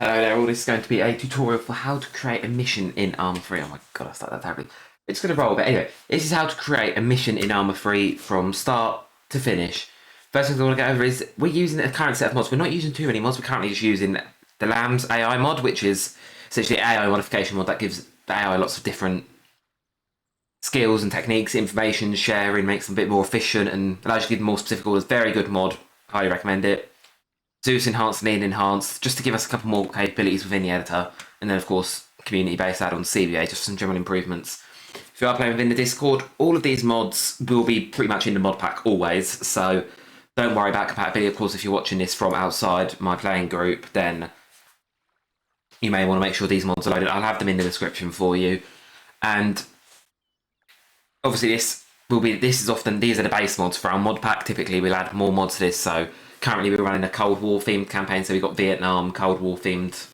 Hello there all, this is going to be a tutorial for how to create a mission in Arma 3. Oh my god, I started that terribly. It's going to roll, but anyway, this is how to create a mission in Arma 3 from start to finish. First thing I want to go over is we're using a current set of mods. We're not using too many mods, we're currently just using the Lambs AI mod, which is essentially an AI modification mod that gives the AI lots of different skills and techniques, information sharing, makes them a bit more efficient and allows you to give them more specific orders. Very good mod, highly recommend it. Zeus enhanced, Lean enhanced, just to give us a couple more capabilities within the editor, and then of course community-based add-ons, CBA, just some general improvements. If you are playing within the Discord, all of these mods will be pretty much in the mod pack always, so don't worry about compatibility. Of course, if you're watching this from outside my playing group, then you may want to make sure these mods are loaded. I'll have them in the description for you, and obviously these are the base mods for our mod pack. Typically we'll add more mods to this, so currently we're running a Cold War themed campaign, so we've got Vietnam, Cold War themed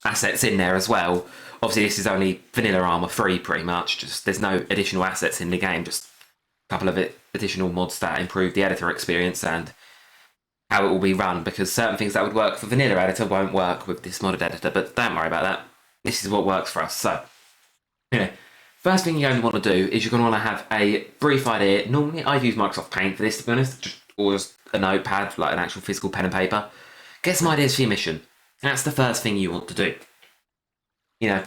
assets in there as well. Obviously this is only vanilla Arma 3 pretty much, just there's no additional assets in the game, just a couple of additional mods that improve the editor experience and how it will be run, because certain things that would work for vanilla editor won't work with this modded editor, but don't worry about that. This is what works for us. So, anyway, first thing you're going to want to do is you're going to want to have a brief idea. Normally I've used Microsoft Paint for this, to be honest, or just a notepad, like an actual physical pen and paper. Get some ideas for your mission. And that's the first thing you want to do. You know,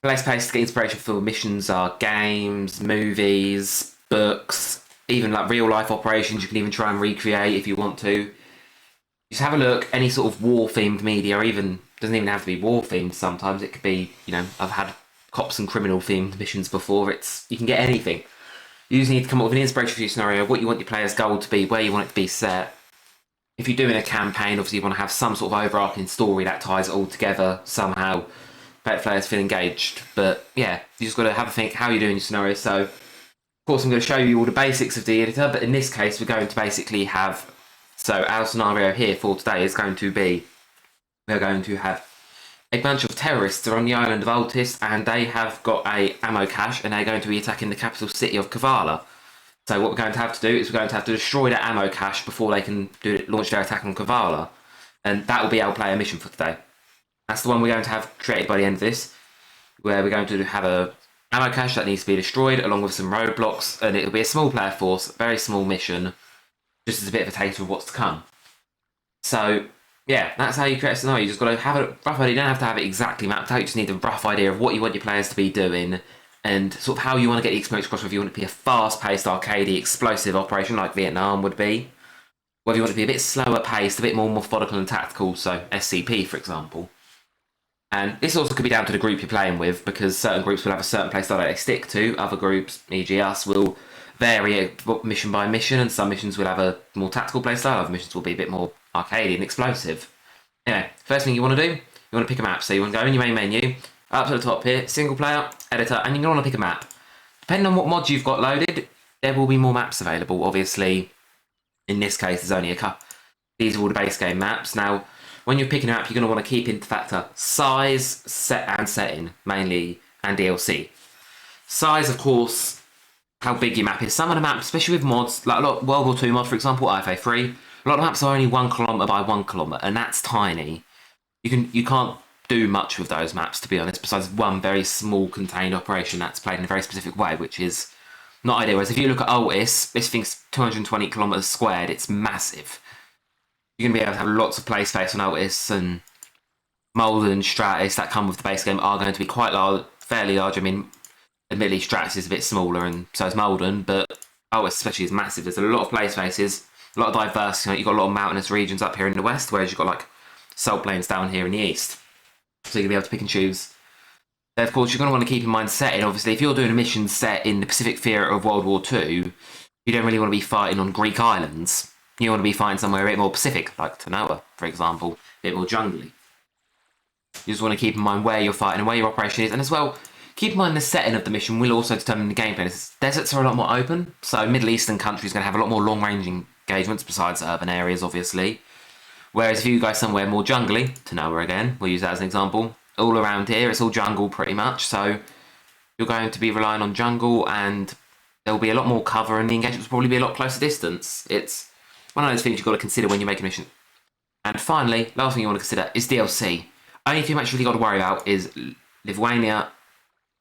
place to get inspiration for missions are games, movies, books, even like real life operations you can even try and recreate if you want to. Just have a look, any sort of war themed media, or even, doesn't even have to be war themed sometimes, it could be, you know, I've had cops and criminal themed missions before, you can get anything. You just need to come up with an inspiration for your scenario, what you want your player's goal to be, where you want it to be set. If you're doing a campaign, obviously you want to have some sort of overarching story that ties it all together somehow, let players feel engaged. But yeah, you just got to have a think how you're doing your scenario. So, of course, I'm going to show you all the basics of the editor, but in this case, we're going to basically have, so our scenario here for today is going to be, we're going to have a bunch of terrorists are on the island of Altis, and they have got a ammo cache, and they're going to be attacking the capital city of Kavala. So what we're going to have to do is we're going to have to destroy that ammo cache before they can launch their attack on Kavala, and that will be our player mission for today. That's the one we're going to have created by the end of this, where we're going to have a ammo cache that needs to be destroyed along with some roadblocks, and it'll be a small player force, very small mission, just as a bit of a taste of what's to come. So yeah, that's how you create a scenario. You just got to have a rough idea. You don't have to have it exactly mapped out. You just need a rough idea of what you want your players to be doing and sort of how you want to get the experience across. Whether you want it to be a fast-paced, arcadey, explosive operation like Vietnam would be, whether you want it to be a bit slower paced, a bit more methodical and tactical, so SCP, for example. And this also could be down to the group you're playing with, because certain groups will have a certain playstyle that they stick to. Other groups, e.g. us, will vary mission by mission, and some missions will have a more tactical playstyle, other missions will be a bit more arcade and explosive. Anyway, first thing you want to do, you want to pick a map. So you want to go in your main menu, up to the top here, single player, editor, and you're going to want to pick a map. Depending on what mods you've got loaded, there will be more maps available. Obviously, in this case, there's only a couple. These are all the base game maps. Now, when you're picking a map, you're going to want to keep into factor size, setting, mainly, and DLC. Size, of course, how big your map is. Some of the maps, especially with mods, like a lot World War II mod, for example, IFA 3, a lot of maps are only 1 kilometre by 1 kilometre, and that's tiny. You can't do much with those maps, to be honest, besides one very small contained operation that's played in a very specific way, which is not ideal. Whereas if you look at Altis, this thing's 220 kilometres squared, it's massive. You're going to be able to have lots of play space on Altis, and Malden, Stratus that come with the base game are going to be quite large, fairly large. I mean, admittedly, Stratus is a bit smaller, and so is Malden, but Altis especially is massive. There's a lot of play spaces, a lot of diversity. You've got a lot of mountainous regions up here in the west, whereas you've got like salt plains down here in the east. So you're going to be able to pick and choose. Then, of course, you're going to want to keep in mind setting. Obviously, if you're doing a mission set in the Pacific theatre of World War II, you don't really want to be fighting on Greek islands. You want to be fighting somewhere a bit more Pacific, like Tanoa, for example, a bit more jungly. You just want to keep in mind where you're fighting and where your operation is, and as well, keep in mind the setting of the mission will also determine the gameplay. Deserts are a lot more open, so Middle Eastern countries are going to have a lot more long-range engagements besides urban areas, obviously. Whereas if you go somewhere more jungly, Tanoa again, we'll use that as an example, all around here it's all jungle pretty much, so you're going to be relying on jungle, and there'll be a lot more cover, and the engagements will probably be a lot closer distance. It's one of those things you've got to consider when you're making a mission. And finally, last thing you want to consider is DLC. Only thing much really got to worry about is Lithuania,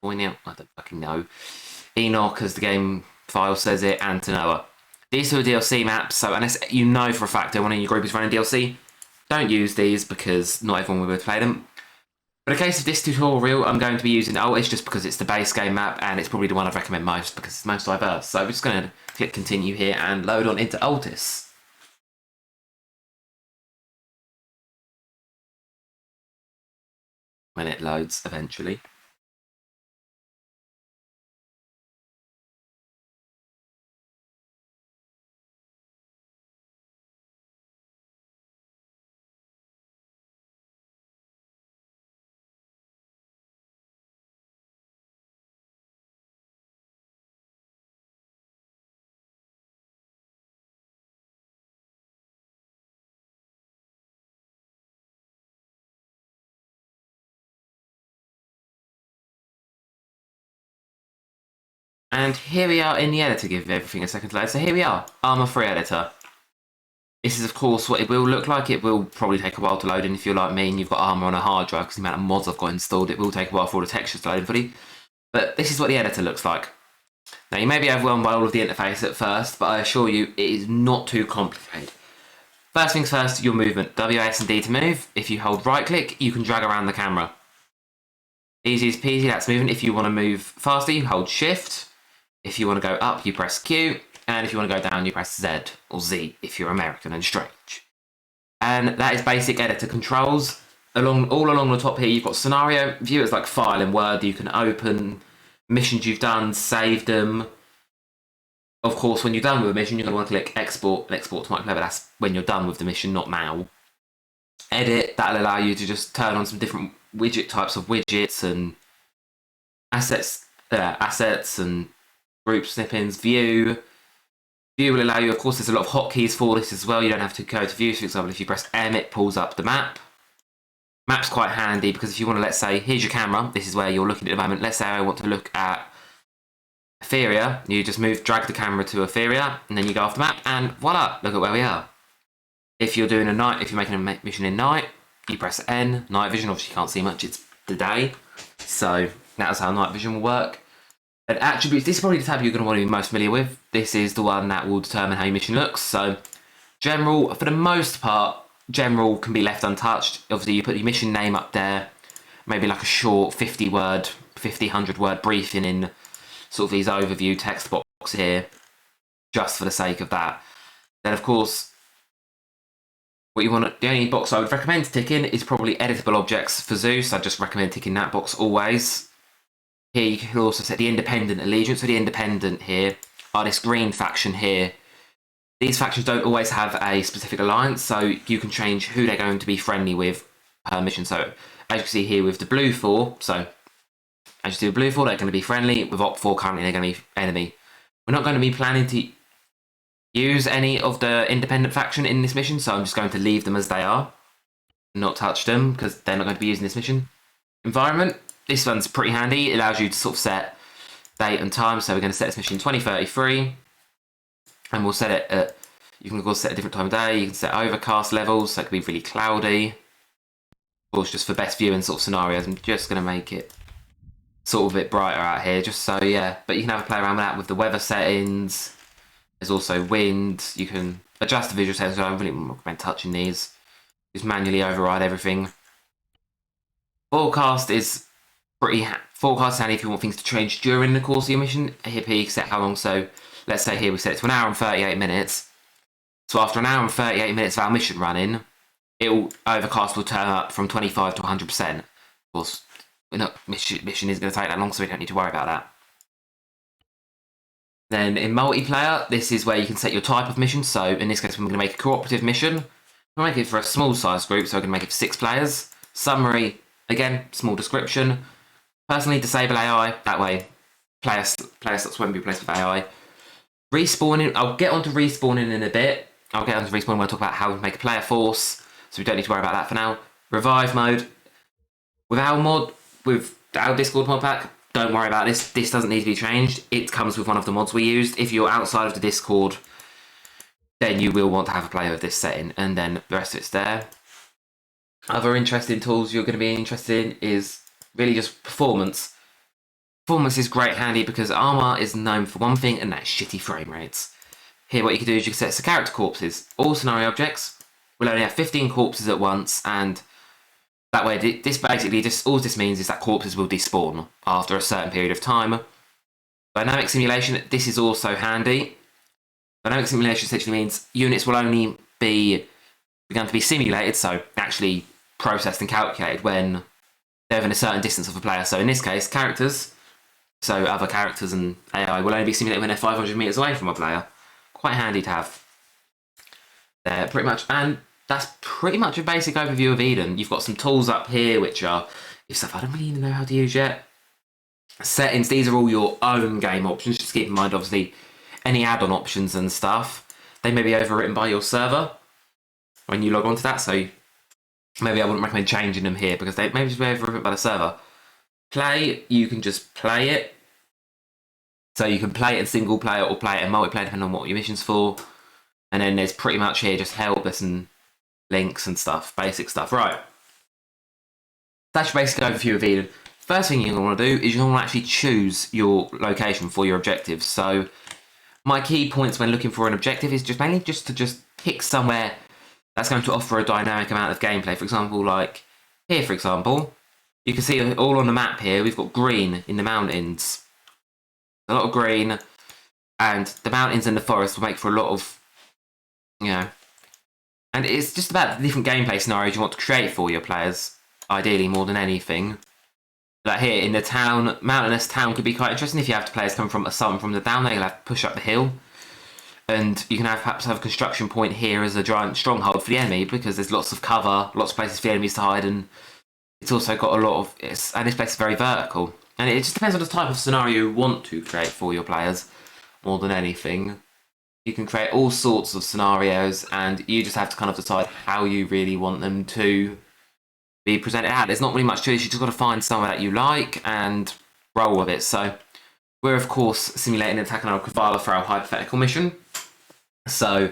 I don't fucking know, Enoch, as the game file says it, and Tanoa. These two are DLC maps, so unless you know for a fact that one in your group is running DLC, don't use these because not everyone will be able to play them. But in case of this tutorial, I'm going to be using Altis just because it's the base game map and it's probably the one I'd recommend most because it's most diverse. So we're just going to click continue here and load on into Altis. When it loads eventually. And here we are in the editor, give everything a second to load. So here we are, Arma 3 editor. This is of course what it will look like. It will probably take a while to load in if you're like me and you've got Arma on a hard drive because the amount of mods I've got installed, it will take a while for all the textures to load in fully. But this is what the editor looks like. Now you may be overwhelmed by all of the interface at first, but I assure you it is not too complicated. First things first, your movement. W, X and D to move. If you hold right click, you can drag around the camera. Easy as peasy, that's movement. If you want to move faster, you hold shift. If you want to go up, you press Q. And if you want to go down, you press Z, or Z if you're American and strange. And that is basic editor controls. All along the top here, you've got scenario. View as like file in Word. You can open missions you've done, save them. Of course, when you're done with a mission, you're going to want to click export and export to Microsoft. That's when you're done with the mission, not now. Edit, that'll allow you to just turn on some different widget types of widgets and assets and group snippings. View will allow you, of course, there's a lot of hotkeys for this as well. You don't have to go to view. For example, if you press M, it pulls up the map. Map's quite handy because if you want to, let's say, here's your camera. This is where you're looking at the moment. Let's say I want to look at Etheria. You just drag the camera to Etheria, and then you go off the map, and voila, look at where we are. If you're doing if you're making a mission in night, you press N, night vision. Obviously, you can't see much, it's the day. So that's how night vision will work. And attributes, this is probably the tab you're going to want to be most familiar with. This is the one that will determine how your mission looks. So general, for the most part, general can be left untouched. Obviously, you put your mission name up there, maybe like a short 100-word briefing in sort of these overview text box here, just for the sake of that. Then, of course, what you want the only box I would recommend ticking is probably editable objects for Zeus. I just recommend ticking that box always. Here you can also set the independent allegiance. So the independent here are this green faction here. These factions don't always have a specific alliance, so you can change who they're going to be friendly with per mission. So as you can see here with the blue 4, so as you see with blue 4, they're going to be friendly. With Op 4 currently, they're going to be enemy. We're not going to be planning to use any of the independent faction in this mission, so I'm just going to leave them as they are, not touch them because they're not going to be using this mission. Environment. This one's pretty handy. It allows you to sort of set date and time. So we're going to set this mission 2033. And we'll set it at, you can of course set a different time of day. You can set overcast levels, so it can be really cloudy. Of course, just for best viewing sort of scenarios, I'm just going to make it sort of a bit brighter out here, just so, yeah. But you can have a play around with that with the weather settings. There's also wind. You can adjust the visual settings, so I really wouldn't recommend touching these. Just manually override everything. Forecast is forecast handy if you want things to change during the course of your mission. Here you can set how long. So let's say here we set it to 1 hour and 38 minutes. So after 1 hour and 38 minutes of our mission running, overcast will turn up from 25 to 100%. Of course, mission is going to take that long, so we don't need to worry about that. Then in multiplayer, this is where you can set your type of mission. So in this case, we're going to make a cooperative mission. We'll make it for a small size group, so we're going to make it for 6 players. Summary, again, small description. Personally, disable AI, that way player slots won't be replaced with AI. Respawning, I'll get onto respawning in a bit. I'll get onto respawning when I talk about how we make a player force, so we don't need to worry about that for now. Revive mode. With our Discord mod pack, don't worry about this. This doesn't need to be changed. It comes with one of the mods we used. If you're outside of the Discord, then you will want to have a player with this setting, and then the rest of it's there. Other interesting tools you're going to be interested in is really just performance. Performance is great handy because Arma is known for one thing, and that's shitty frame rates. Here what you can do is you can set the character corpses. All scenario objects will only have 15 corpses at once, and that way this basically just all this means is that corpses will despawn after a certain period of time. Dynamic simulation, this is also handy. Dynamic simulation essentially means units will only be begun to be simulated, so actually processed and calculated when they're within a certain distance of a player. So in this case, characters, so other characters and AI will only be simulated when they're 500 meters away from a player. Quite handy to have there, pretty much. And that's pretty much a basic overview of Eden. You've got some tools up here, which are stuff I don't really even know how to use yet. Settings, these are all your own game options. Just keep in mind, obviously, any add-on options and stuff, they may be overwritten by your server when you log on to that, so maybe I wouldn't recommend changing them here because they may just be overwritten by the server. Play, you can just play it. So you can play it in single player or play it in multiplayer depending on what your mission's for. And then there's pretty much here just help us and links and stuff, basic stuff. Right. That's your basic overview of Eden. First thing you're going to want to do is you're going to actually choose your location for your objectives. So my key points when looking for an objective is just mainly to pick somewhere that's going to offer a dynamic amount of gameplay. For example, like here, for example, you can see all on the map here, we've got green in the mountains. A lot of green, and the mountains and the forest will make for a lot of, and it's just about the different gameplay scenarios you want to create for your players, ideally more than anything. Like here in the town, mountainous town could be quite interesting if you have players coming from the down there, you'll have to push up the hill. And you can perhaps have a construction point here as a giant stronghold for the enemy because there's lots of cover, lots of places for the enemies to hide, and it's also got a lot of, and this place is very vertical. And it just depends on the type of scenario you want to create for your players more than anything. You can create all sorts of scenarios and you just have to kind of decide how you really want them to be presented out. There's not really much to it, you just got to find somewhere that you like and roll with it. So we're of course simulating an attack on our Kavala for our hypothetical mission. So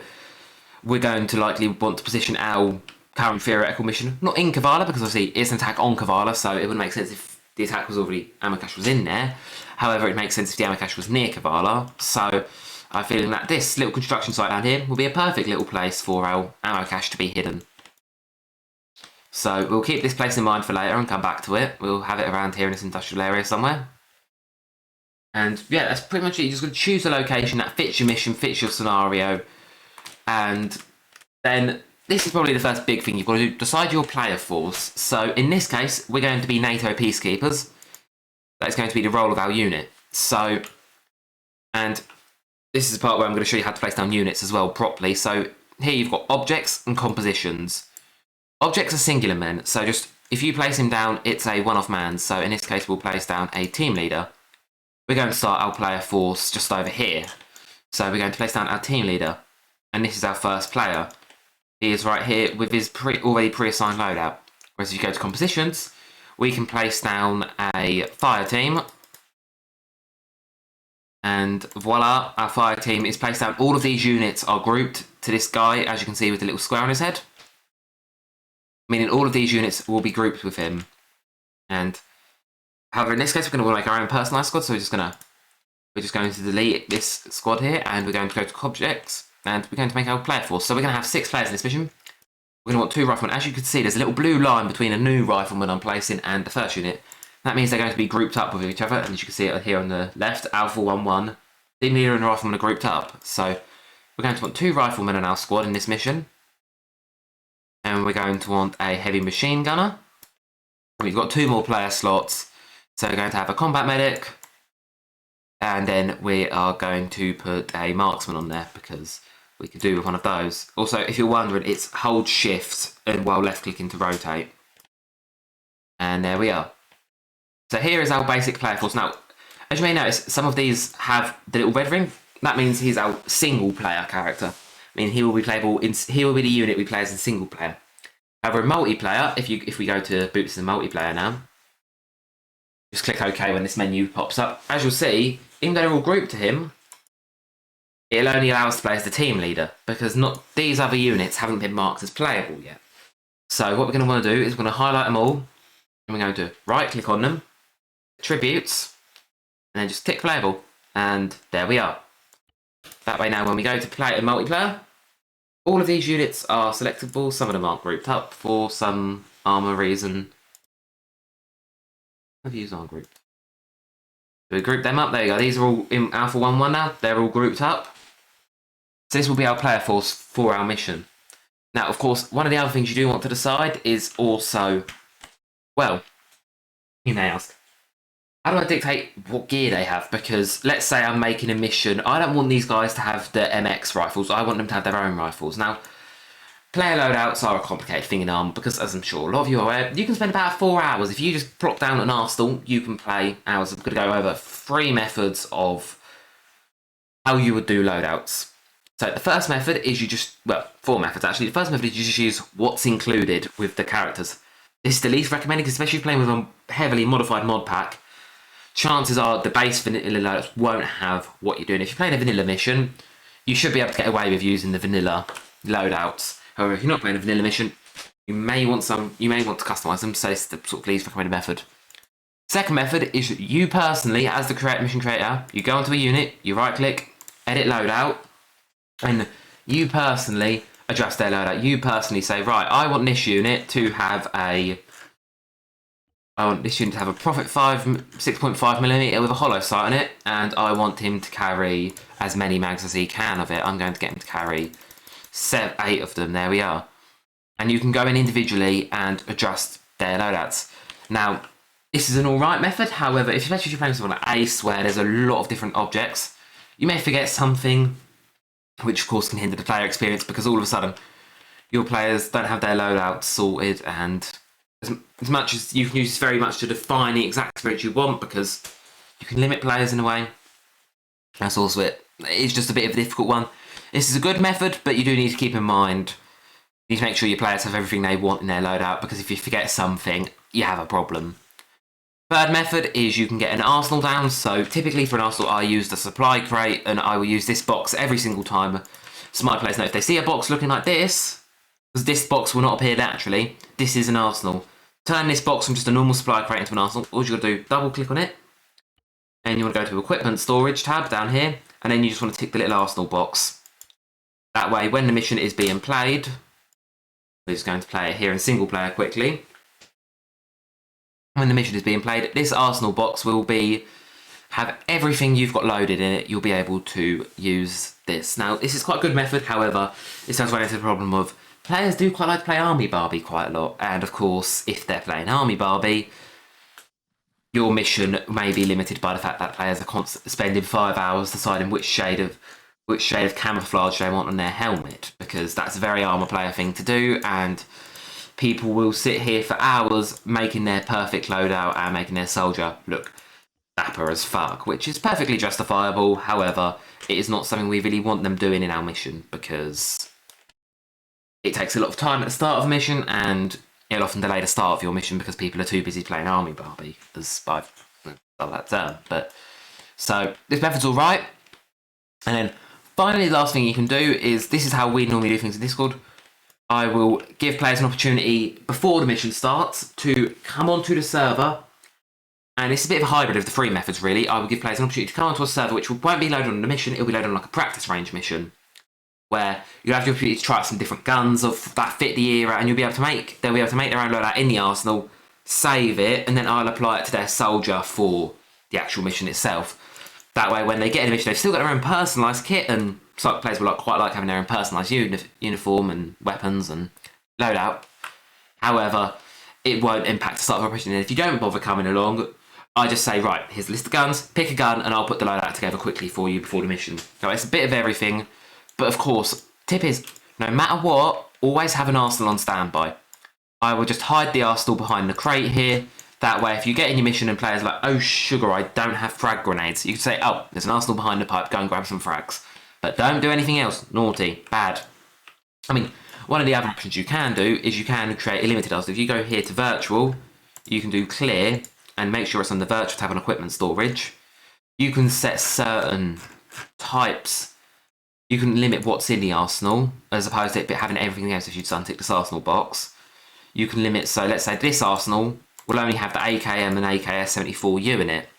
we're going to likely want to position our current theoretical mission not in Kavala because obviously it's an attack on Kavala, so it wouldn't make sense if the attack was already, ammo cache was in there. However, it makes sense if the ammo cache was near Kavala. So I'm feeling that this little construction site down here will be a perfect little place for our ammo cache to be hidden. So we'll keep this place in mind for later and come back to it. We'll have it around here in this industrial area somewhere. And yeah, that's pretty much it. You're just going to choose a location that fits your mission, fits your scenario. And then this is probably the first big thing you've got to do. Decide your player force. So in this case, we're going to be NATO peacekeepers. That's going to be the role of our unit. So, and this is the part where I'm going to show you how to place down units as well properly. So here you've got objects and compositions. Objects are singular men. So just if you place him down, it's a one-off man. So in this case, we'll place down a team leader. We're going to start our player force just over here. So we're going to place down our team leader. And this is our first player. He is right here with his already pre-assigned loadout. Whereas if you go to compositions, we can place down a fire team. And voila, our fire team is placed down. All of these units are grouped to this guy, as you can see with the little square on his head. Meaning all of these units will be grouped with him. And however, in this case, we're going to make our own personalised squad. So we're just going to delete this squad here, and we're going to go to objects. And we're going to make our player force. So we're going to have 6 players in this mission. We're going to want 2 riflemen. As you can see, there's a little blue line between a new rifleman I'm placing and the first unit. That means they're going to be grouped up with each other. And as you can see it here on the left, Alpha 1-1, team leader and the rifleman are grouped up. So we're going to want 2 riflemen in our squad in this mission. And we're going to want a heavy machine gunner. We've got 2 more player slots. So we're going to have a combat medic. And then we are going to put a marksman on there because we could do with one of those. Also, if you're wondering, it's hold shift and while left clicking to rotate. And there we are. So here is our basic player force. Now, as you may notice, some of these have the little red ring. That means he's our single player character. I mean, he will be playable he will be the unit we play as in single player. However, in multiplayer, if we go to Boots and multiplayer now, just click OK when this menu pops up. As you'll see, even though they're all grouped to him, it'll only allow us to play as the team leader because these other units haven't been marked as playable yet. So what we're going to want to do is we're going to highlight them all, and we're going to right click on them, attributes, and then just tick playable, and there we are. That way now when we go to play in multiplayer, all of these units are selectable. Some of them aren't grouped up for some Arma reason. Have views aren't grouped. We group them up. There you go. These are all in Alpha 1.1 now. They're all grouped up. So this will be our player force for our mission. Now, of course, one of the other things you do want to decide is also, well, you may ask, how do I dictate what gear they have? Because let's say I'm making a mission. I don't want these guys to have the MX rifles. I want them to have their own rifles. Now, player loadouts are a complicated thing in Arma because, as I'm sure a lot of you are aware, you can spend about 4 hours. If you just plop down an arsenal, you can play hours. I'm going to go over 3 methods of how you would do loadouts. So the first method is you just, well, 4 methods actually. The first method is you just use what's included with the characters. This is the least recommended, especially if you're playing with a heavily modified mod pack. Chances are the base vanilla loadouts won't have what you're doing. If you're playing a vanilla mission, you should be able to get away with using the vanilla loadouts. However, if you're not playing a vanilla mission, you may want to customize them, so it's the sort of least recommended method. Second method is you personally, as the mission creator, you go onto a unit, you right click, edit loadout, and you personally adjust their loadout. You personally say, right, I want this unit to have a Profit 5 6.5mm with a hollow sight on it, and I want him to carry as many mags as he can of it. I'm going to get him to carry 8 of them. There we are. And you can go in individually and adjust their loadouts. Now, this is an alright method. However, especially if you're playing something like Ace, where there's a lot of different objects, you may forget something, which of course can hinder the player experience because all of a sudden your players don't have their loadouts sorted, and as much as you can use this very much to define the exact experience you want, because you can limit players in a way. That's also it. It's just a bit of a difficult one. This is a good method, but you do need to keep in mind, you need to make sure your players have everything they want in their loadout, because if you forget something, you have a problem. Third method is you can get an arsenal down. So typically for an arsenal, I use the supply crate, and I will use this box every single time. So my players know if they see a box looking like this, because this box will not appear naturally, this is an arsenal. Turn this box from just a normal supply crate into an arsenal. All you've got to do, double click on it, and you want to go to equipment storage tab down here, and then you just want to tick the little arsenal box. That way, when the mission is being played, we're just going to play it here in single player quickly. When the mission is being played, this arsenal box will have everything you've got loaded in it. You'll be able to use this. Now, this is quite a good method. However, it does run into the problem of players do quite like to play Army Barbie quite a lot. And of course, if they're playing Army Barbie, your mission may be limited by the fact that players are spending 5 hours deciding which shade of camouflage they want on their helmet, because that's a very Arma player thing to do, and people will sit here for hours making their perfect loadout and making their soldier look dapper as fuck, which is perfectly justifiable. However, it is not something we really want them doing in our mission, because it takes a lot of time at the start of a mission, and it'll often delay the start of your mission because people are too busy playing Army Barbie, as I've done that term. But so this method's all right. And then finally, the last thing you can do is, this is how we normally do things in Discord. I will give players an opportunity before the mission starts to come onto the server, and it's a bit of a hybrid of the 3 methods really. I will give players an opportunity to come onto a server which won't be loaded on the mission, it'll be loaded on like a practice range mission, where you'll have the opportunity to try out some different guns that fit the era, and they'll be able to make their own loadout in the arsenal, save it, and then I'll apply it to their soldier for the actual mission itself. That way, when they get in the mission, they've still got their own personalised kit, and some players will quite like having their own personalised uniform and weapons and loadout. However, it won't impact the start of operation. And if you don't bother coming along, I just say, right, here's a list of guns, pick a gun, and I'll put the loadout together quickly for you before the mission. Now, it's a bit of everything, but of course, tip is, no matter what, always have an arsenal on standby. I will just hide the arsenal behind the crate here. That way, if you get in your mission and players are like, oh sugar, I don't have frag grenades, you can say, oh, there's an arsenal behind the pipe, go and grab some frags. But don't do anything else. Naughty. Bad. I mean, one of the other options you can do is you can create a limited arsenal. If you go here to virtual, you can do clear and make sure it's on the virtual tab on equipment storage. You can set certain types. You can limit what's in the arsenal, as opposed to it having everything else if you just untick this arsenal box. you can limit. So let's say this arsenal will only have the AKM and AKS-74U in it.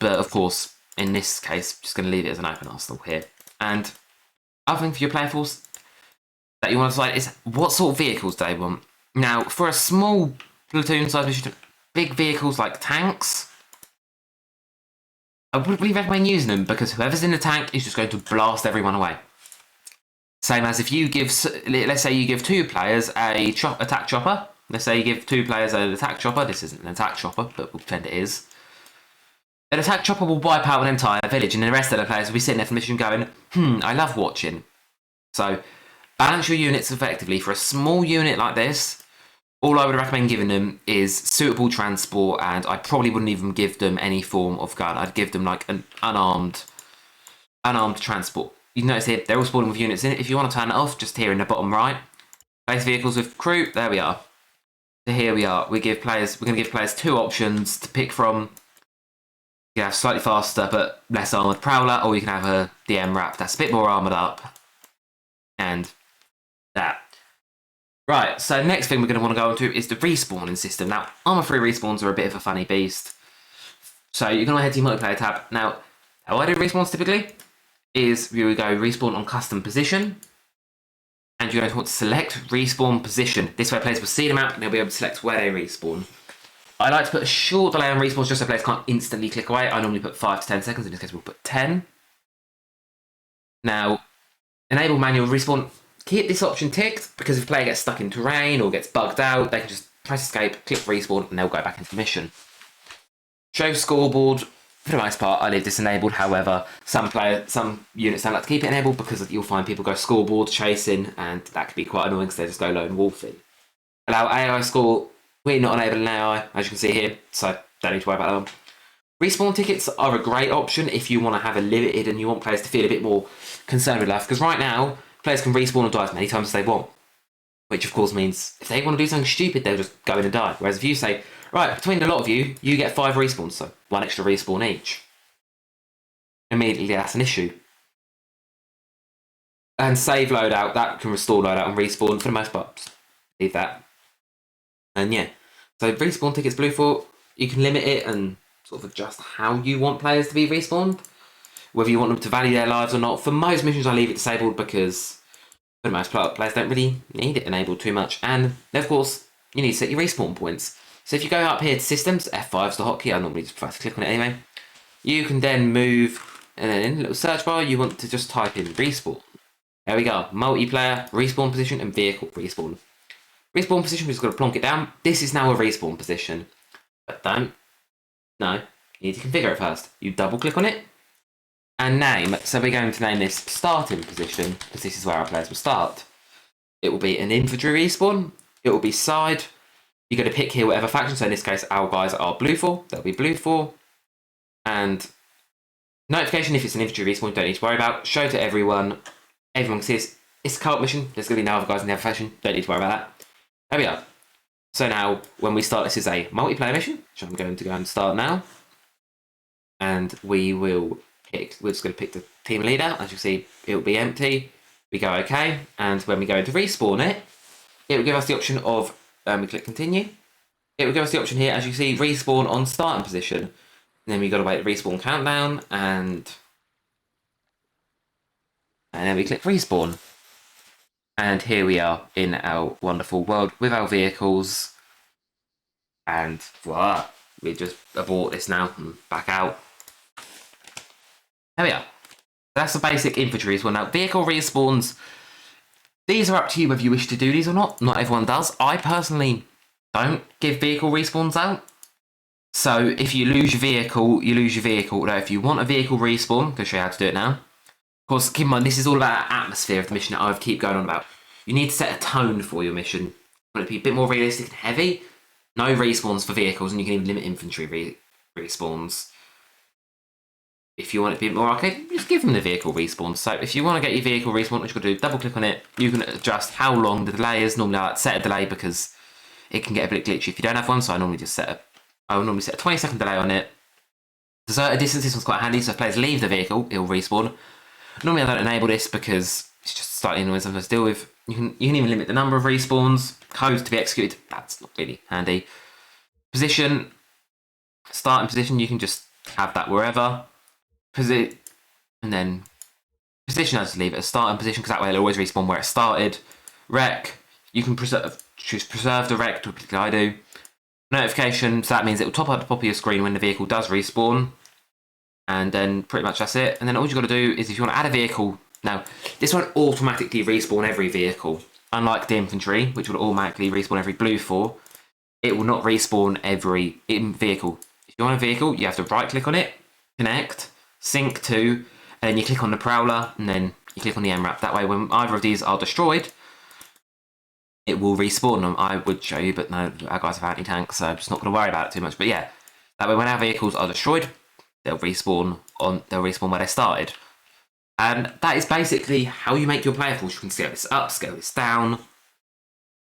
But of course, in this case, I'm just going to leave it as an open arsenal here. And other thing for your player force that you want to decide is what sort of vehicles they want. Now, for a small platoon size mission, big vehicles like tanks, I wouldn't really recommend using them because whoever's in the tank is just going to blast everyone away. Same as if you give, let's say you give 2 players a attack chopper. Let's say you give 2 players an attack chopper. This isn't an attack chopper, but we'll pretend it is. An attack chopper will wipe out an entire village, and the rest of the players will be sitting there for mission going, I love watching. So, balance your units effectively. For a small unit like this, all I would recommend giving them is suitable transport, and I probably wouldn't even give them any form of gun. I'd give them like an unarmed transport. You can notice here, they're all spawning with units in it. If you want to turn it off, just here in the bottom right. Base vehicles with crew, there we are. So here we are. We're going to give players 2 options to pick from. You can have slightly faster but less armoured Prowler, or you can have a DM Wrap that's a bit more armoured up. And that. Right, so next thing we're going to want to go into is the respawning system. Now, Arma 3 respawns are a bit of a funny beast. So you're going to head to your multiplayer tab. Now, how I do respawns typically is you go respawn on custom position. And you're going to want to select respawn position. This way players will see the map and they'll be able to select where they respawn. I like to put a short delay on respawns just so players can't instantly click away. I normally put 5 to 10 seconds. In this case, we'll put 10. Now, enable manual respawn. Keep this option ticked because if a player gets stuck in terrain or gets bugged out, they can just press escape, click respawn, and they'll go back into the mission. Show scoreboard. For the most part, I leave this enabled. However, some units don't like to keep it enabled because you'll find people go scoreboard chasing, and that can be quite annoying because they just go lone wolfing. Allow AI score. We're not enabling AI, as you can see here, so don't need to worry about that one. Respawn tickets are a great option if you want to have a limited and you want players to feel a bit more concerned with life, because right now, players can respawn and die as many times as they want, which of course means if they want to do something stupid, they'll just go in and die. Whereas if you say, right, between a lot of you, you get 5 respawns, so 1 extra respawn each, immediately that's an issue. And save loadout, that can restore loadout and respawn for the most part. Leave that. And yeah, so respawn tickets blue for, you can limit it and sort of adjust how you want players to be respawned, whether you want them to value their lives or not. For most missions, I leave it disabled because for the most part, players don't really need it enabled too much. And then, of course, you need to set your respawn points. So if you go up here to systems, F5's the hotkey, I normally just prefer to click on it anyway. You can then move, and then in the little search bar, you want to just type in respawn. There we go, multiplayer, respawn position, and vehicle respawn. Respawn position, we've just got to plonk it down. This is now a respawn position. But no, you need to configure it first. You double click on it, and name. So we're going to name this starting position, because this is where our players will start. It will be an infantry respawn. It will be side. You're going to pick here whatever faction. So in this case, our guys are blue for. That'll be blue for. And notification if it's an infantry respawn, don't need to worry about. Show to everyone. Everyone can see this. It's a co-op mission. There's going to be no other guys in the other faction. Don't need to worry about that. There we are. So now, when we start, this is a multiplayer mission, which I'm going to go and start now. And we will pick, we're just going to pick the team leader. As you see, it will be empty. We go OK. And when we go into respawn it, it will give us the option of, we click continue. It will give us the option here, as you see, respawn on starting position. And then we've got to wait the respawn countdown, and then we click respawn. And here we are in our wonderful world with our vehicles. And voila, we just abort this now and back out. There we are. That's the basic infantry as well. Now, vehicle respawns, these are up to you whether you wish to do these or not. Not everyone does. I personally don't give vehicle respawns out. So if you lose your vehicle, you lose your vehicle. Now, if you want a vehicle respawn, I'm going to show you how to do it now. Of course, keep in mind, this is all about the atmosphere of the mission that I keep going on about. You need to set a tone for your mission. You want it to be a bit more realistic and heavy. No respawns for vehicles, and you can even limit infantry respawns. If you want it to be a bit more arcade, just give them the vehicle respawn. So if you want to get your vehicle respawn, what you've got to do, double click on it. You can adjust how long the delay is. Normally I like to set a delay because it can get a bit glitchy if you don't have one. So I normally just set a 20-second delay on it. Deserted distance, this one's quite handy. So if players leave the vehicle, it'll respawn. Normally I don't enable this because it's just slightly annoying sometimes to deal with. You can even limit the number of respawns. Codes to be executed. That's not really handy. Position, starting position. You can just have that wherever. And then position, I just leave it as starting position because that way it'll always respawn where it started. Rec, you can choose preserve the rec, which I do. Notification, so that means it will top up the top of your screen when the vehicle does respawn. And then pretty much that's it. And then all you've got to do is if you want to add a vehicle. Now, this won't automatically respawn every vehicle. Unlike the infantry, which will automatically respawn every blue 4, it will not respawn every vehicle. If you want a vehicle, you have to right click on it, connect, sync to, and then you click on the prowler, and then you click on the MRAP. That way, when either of these are destroyed, it will respawn them. I would show you, but no, our guys have anti-tank, so I'm just not going to worry about it too much. But yeah, that way when our vehicles are destroyed, they'll respawn where they started. And that is basically how you make your player force. You can scale this up, scale this down.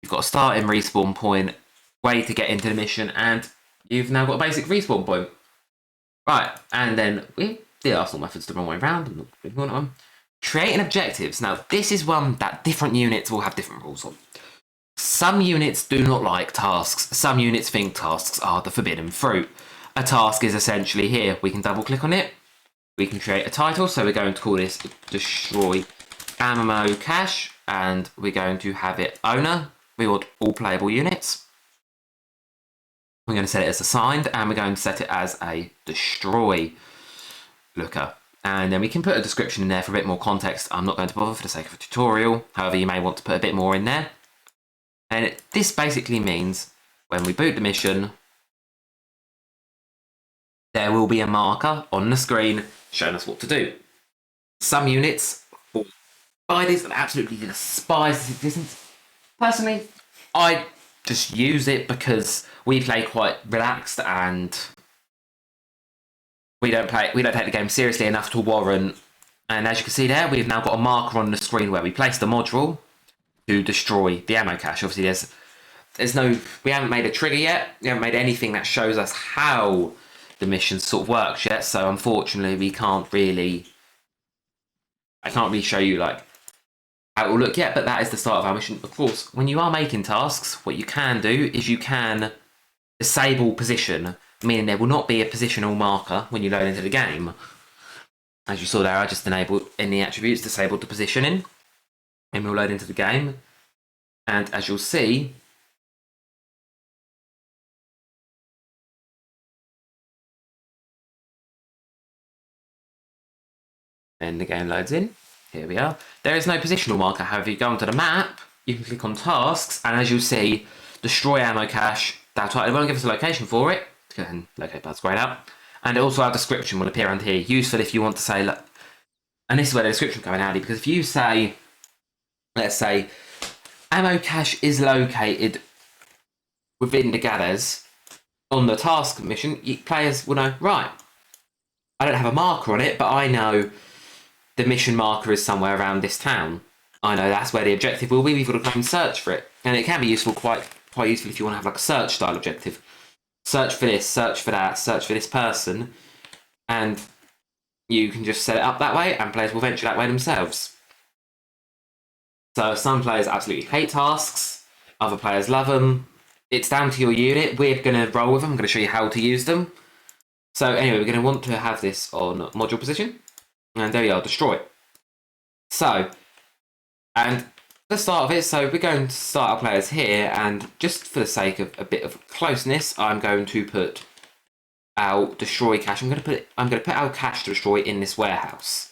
You've got a starting respawn point, way to get into the mission, and you've now got a basic respawn point. Right, and then we the Arsenal methods the wrong way around. I'm not doing one of them. Creating objectives. Now, this is one that different units will have different rules on. Some units do not like tasks. Some units think tasks are the forbidden fruit. A task is essentially here. We can double click on it. We can create a title. So we're going to call this Destroy Ammo Cache. And we're going to have it owner. We want all playable units. We're going to set it as assigned. And we're going to set it as a destroy looker. And then we can put a description in there for a bit more context. I'm not going to bother for the sake of a tutorial. However, you may want to put a bit more in there. And this basically means when we boot the mission, there will be a marker on the screen showing us what to do. Some units will buy this and absolutely despise this existence. Personally, I just use it because we play quite relaxed and we don't take the game seriously enough to warrant. And as you can see there, we've now got a marker on the screen where we place the module to destroy the ammo cache. Obviously, we haven't made a trigger yet. We haven't made anything that shows us how the mission sort of works yet. So unfortunately, I can't really show you like how it will look yet. But that is the start of our mission. Of course, when you are making tasks, what you can do is you can disable position, meaning there will not be a positional marker when you load into the game. As you saw there, I just enabled in the attributes, disabled the positioning. And we'll load into the game. And as you'll see, then the game loads in. Here we are. There is no positional marker. However, you go onto the map, you can click on tasks, and as you'll see, destroy ammo cache. It won't give us a location for it. Let's go ahead and locate that's grayed out. And also our description will appear under here. Useful if you want to say, look, and this is where the description comes in handy, because if you say, let's say, ammo cache is located within the gathers on the task mission, players will know, right, I don't have a marker on it, but I know the mission marker is somewhere around this town. I know that's where the objective will be. We've got to go and search for it. And it can be useful, quite useful if you want to have like a search style objective. Search for this, search for that, search for this person. And you can just set it up that way and players will venture that way themselves. So some players absolutely hate tasks, other players love them. It's down to your unit. We're going to roll with them. I'm going to show you how to use them. So anyway, we're going to want to have this on module position. And there we are, destroy. So, and the start of it, so we're going to start our players here. And just for the sake of a bit of closeness, I'm going to put our destroy cache. I'm going to put our cache to destroy in this warehouse.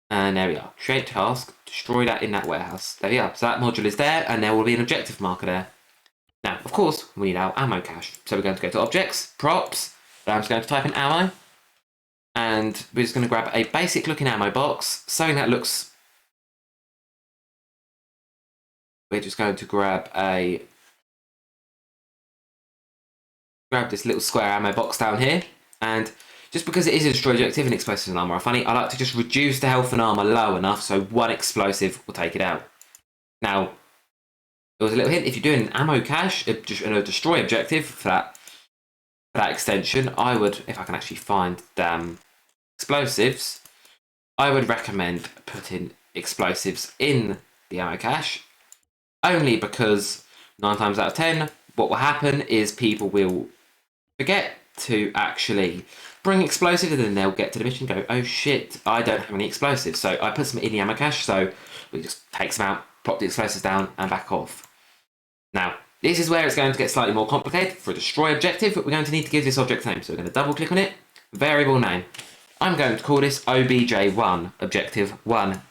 And there we are. Create task, destroy that in that warehouse. There we are. So that module is there, and there will be an objective marker there. Now, of course, we need our ammo cache. So we're going to go to objects, props. I'm just going to type in ammo. And we're just going to grab a basic looking ammo box. Something that looks... We're just going to grab this little square ammo box down here. And just because it is a destroy objective and explosives and armor are funny, I like to just reduce the health and armor low enough so one explosive will take it out. Now, there was a little hint, if you're doing an ammo cache, a destroy objective for that extension, I would, if I can actually find explosives, I would recommend putting explosives in the ammo cache, only because 9 times out of 10, what will happen is people will forget to actually bring explosives, and then they'll get to the mission and go, oh shit, I don't have any explosives. So I put some in the ammo cache, so we just take some out, plop the explosives down, and back off. Now, this is where it's going to get slightly more complicated. For a destroy objective, we're going to need to give this object name. So we're going to double click on it, variable name. I'm going to call this OBJ1, objective 1.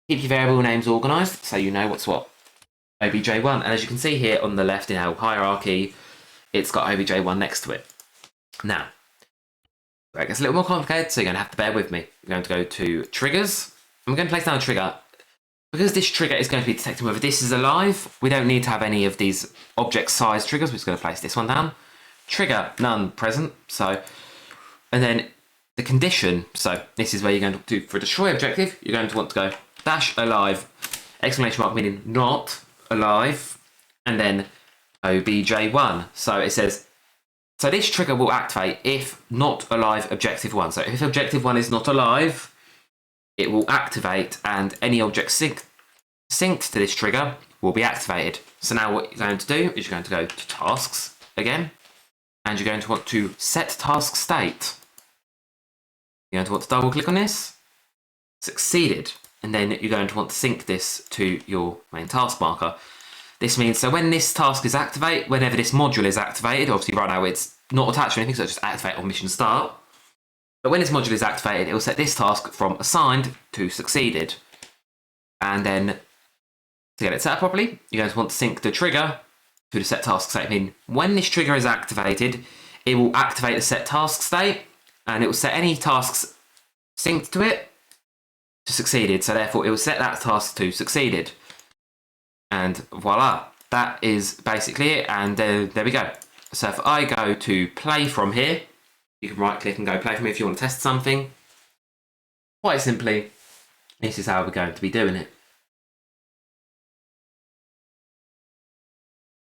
Keep your variable names organised so you know what's what. OBJ1, and as you can see here on the left in our hierarchy, it's got OBJ1 next to it. Now, it gets a little more complicated, so you're going to have to bear with me. We're going to go to triggers. I'm going to place down a trigger. Because this trigger is going to be detecting whether this is alive, we don't need to have any of these object size triggers. We're just going to place this one down. Trigger, none present. So, and then the condition. So this is where you're going to do for a destroy objective. You're going to want to go dash alive, exclamation mark meaning not alive, and then OBJ1. So it says, so this trigger will activate if not alive objective 1. So if objective 1 is not alive, it will activate, and any object synced to this trigger will be activated. So now what you're going to do is you're going to go to tasks again, and you're going to want to set task state. You're going to want to double click on this, succeeded, and then you're going to want to sync this to your main task marker. This means, so when this task is activated, whenever this module is activated, obviously right now it's not attached to anything, so it's just activate on mission start. But when this module is activated, it will set this task from assigned to succeeded. And then to get it set up properly, you're going to want to sync the trigger to the set task state. I mean, when this trigger is activated, it will activate the set task state, and it will set any tasks synced to it to succeeded. So therefore, it will set that task to succeeded. And voila, that is basically it. And there we go. So if I go to play from here, you can right click and go play from here if you want to test something. Quite simply, this is how we're going to be doing it.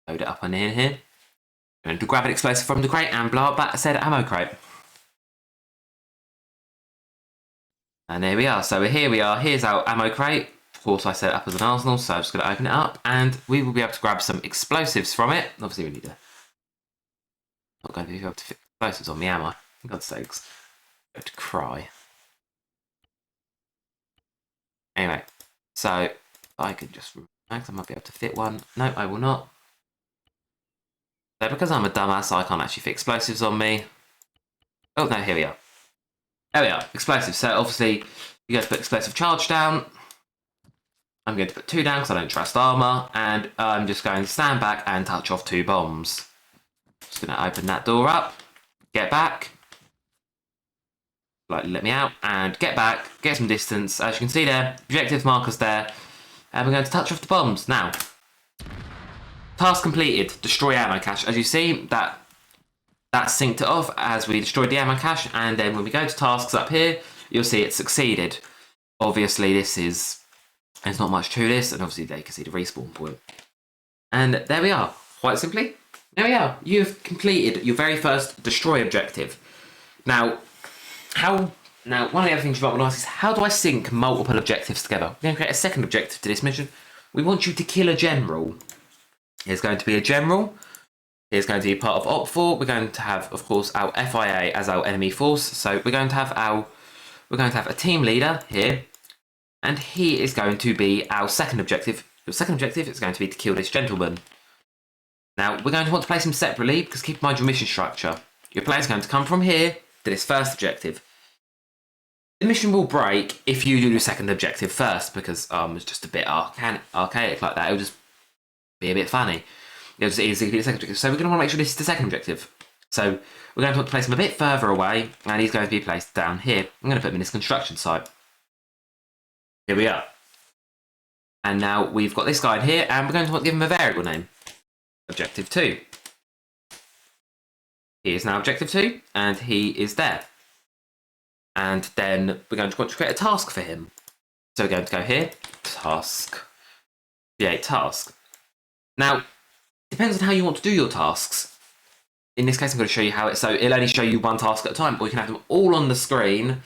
Load it up on in here. I'm going to grab an explosive from the crate and blow up that said ammo crate. And there we are. So here we are. Here's our ammo crate. Of course, I set it up as an arsenal, so I'm just going to open it up, and we will be able to grab some explosives from it. Obviously, we need to. Not going to be able to fit explosives on me, am I? For God's sakes. I'm going to cry. Anyway, so I could just relax. I might be able to fit one. No, I will not. So because I'm a dumbass, I can't actually fit explosives on me. Oh no, here we are. There we are, explosives. So obviously, you go to put explosive charge down. I'm going to put 2 down because I don't trust Arma, and I'm just going to stand back and touch off 2 bombs. Just going to open that door up, get back, like let me out, and get back, get some distance. As you can see there, objective markers there, and we're going to touch off the bombs. Now, task completed, destroy ammo cache. As you see, that synced it off as we destroyed the ammo cache, and then when we go to tasks up here, you'll see it succeeded. Obviously, there's not much to this, and obviously they can see the respawn point. And there we are, quite simply. There we are, you've completed your very first destroy objective. Now, one of the other things you might want to ask is, how do I sync multiple objectives together? We're going to create a second objective to this mission. We want you to kill a general. There's going to be a general. Here's going to be part of Op4. We're going to have, of course, our FIA as our enemy force. So we're going to have a team leader here, and he is going to be our second objective. Your second objective is going to be to kill this gentleman. Now, we're going to want to place him separately, because keep in mind your mission structure. Your player is going to come from here to this first objective. The mission will break if you do the second objective first, because it's just a bit archaic like that. It'll just be a bit funny. It'll just easily be the second objective. So we're going to want to make sure this is the second objective. So we're going to want to place him a bit further away, and he's going to be placed down here. I'm going to put him in this construction site. Here we are. And now we've got this guy in here, and we're going to want to give him a variable name. Objective 2. He is now Objective 2, and he is there. And then we're going to want to create a task for him. So we're going to go here, task, create task. Now, it depends on how you want to do your tasks. In this case, I'm going to show you how so it'll only show you one task at a time, or you can have them all on the screen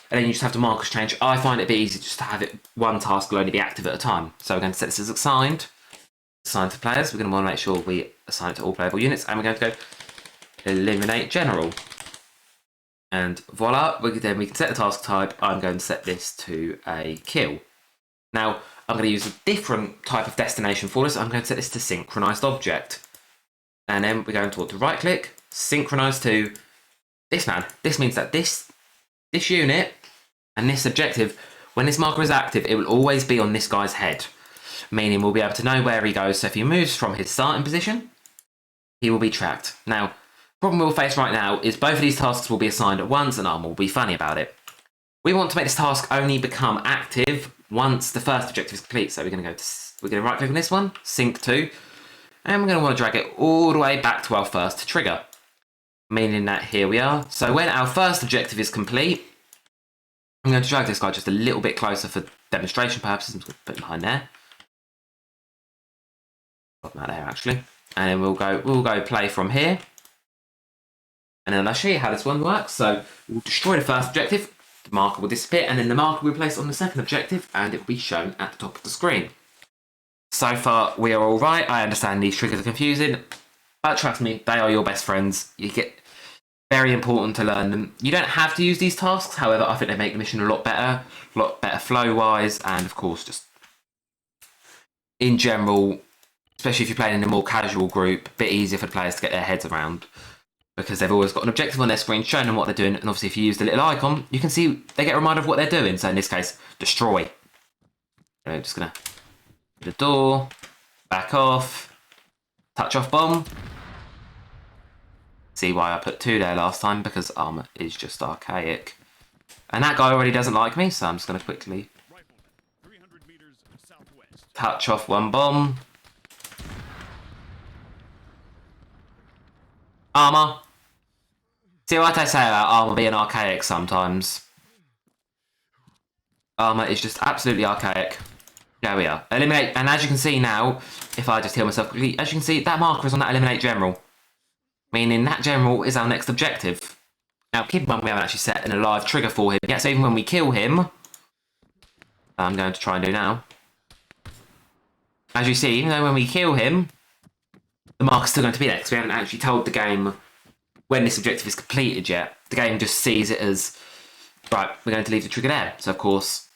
and then you just have to markers change. I find it a bit easy just to have it one task will only be active at a time. So we're going to set this as assigned to players. We're going to want to make sure we assign it to all playable units, and we're going to go eliminate general. And voila, then we can set the task type. I'm going to set this to a kill. Now, I'm going to use a different type of destination for this. I'm going to set this to synchronized object. And then we're going to want to right click, synchronize to this man. This means that this unit and this objective, when this marker is active, it will always be on this guy's head. Meaning we'll be able to know where he goes. So if he moves from his starting position, he will be tracked. Now, problem we'll face right now is both of these tasks will be assigned at once and Arma will be funny about it. We want to make this task only become active once the first objective is complete. So we're going to right click on this one, sync to, and we're going to want to drag it all the way back to our first trigger. Meaning that here we are. So when our first objective is complete, I'm going to drag this guy just a little bit closer for demonstration purposes. I'm just going to put it behind there. Got that there actually. And then we'll go play from here. And then I'll show you how this one works. So we'll destroy the first objective, the marker will disappear, and then the marker will be placed on the second objective, and it will be shown at the top of the screen. So far, we are all right. I understand these triggers are confusing, but trust me, they are your best friends. You get very important to learn them. You don't have to use these tasks, however, I think they make the mission a lot better flow-wise, and of course, just in general, especially if you're playing in a more casual group, a bit easier for the players to get their heads around, because they've always got an objective on their screen showing them what they're doing, and obviously if you use the little icon, you can see they get a reminder of what they're doing. So in this case, destroy. So I'm just gonna the door, back off, touch off bomb. See why I put 2 there last time, because Arma is just archaic. And that guy already doesn't like me, so I'm just gonna quickly touch off 1 bomb. Arma. See what I say about Arma being archaic sometimes. Arma is just absolutely archaic. There we are. Eliminate, and as you can see now, if I just heal myself quickly, as you can see, that marker is on that eliminate general. Meaning that general is our next objective. Now keep in mind we haven't actually set an alive trigger for him yet, so even when we kill him, I'm going to try and do now. As you see, even though when we kill him, the marker's still going to be there, because we haven't actually told the game when this objective is completed yet. The game just sees it as, right, we're going to leave the trigger there. So of course,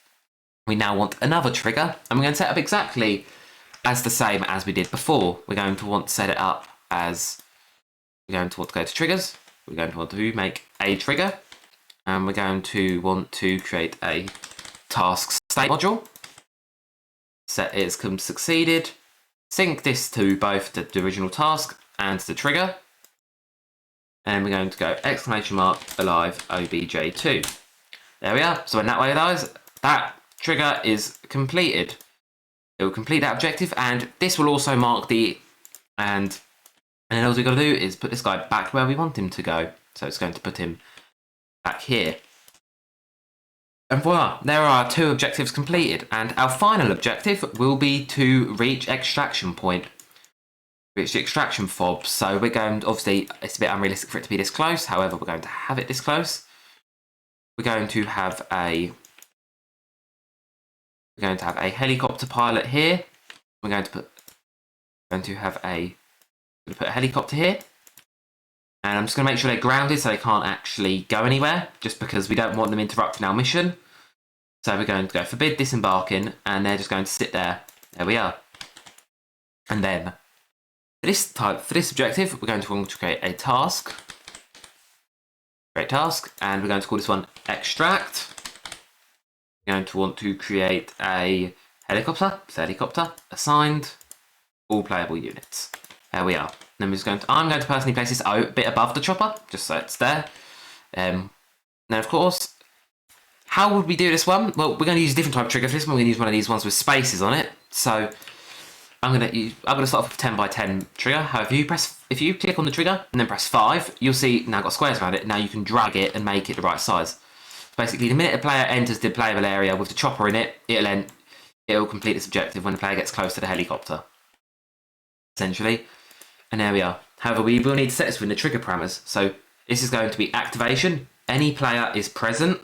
we now want another trigger, and we're going to set up exactly as the same as we did before. We're going to want to set it up as, we're going to want to go to triggers, we're going to want to make a trigger, and we're going to want to create a task state module. Set it's succeeded. Sync this to both the original task and the trigger. And we're going to go exclamation mark alive obj2. There we are. So when that way goes, that trigger is completed. It will complete that objective, and this will also mark the and then all we've got to do is put this guy back where we want him to go. So it's going to put him back here. And voila, there are 2 objectives completed, and our final objective will be to reach extraction point. Reach the extraction fob. So we're going to, obviously, it's a bit unrealistic for it to be this close, however, we're going to have it this close. We're going to have a helicopter pilot here. We're going to put a helicopter here. And I'm just going to make sure they're grounded so they can't actually go anywhere, just because we don't want them interrupting our mission. So we're going to go forbid disembarking, and they're just going to sit there. There we are. And then for this objective, we're going to want to create a task. Create task, and we're going to call this one extract. We're going to want to create a helicopter. So helicopter assigned all playable units. There we are. Then I'm going to personally place this a bit above the chopper, just so it's there. Now, of course, how would we do this one? Well, we're going to use a different type of trigger for this one. We're going to use one of these ones with spaces on it. So I'm going to start off with a 10 by 10 trigger. However, if you click on the trigger and then press 5, you'll see now I've got squares around it. Now you can drag it and make it the right size. Basically, the minute a player enters the playable area with the chopper in it, it'll complete this objective when the player gets close to the helicopter, essentially. And there we are. However, we will need to set this within the trigger parameters. So this is going to be activation. Any player is present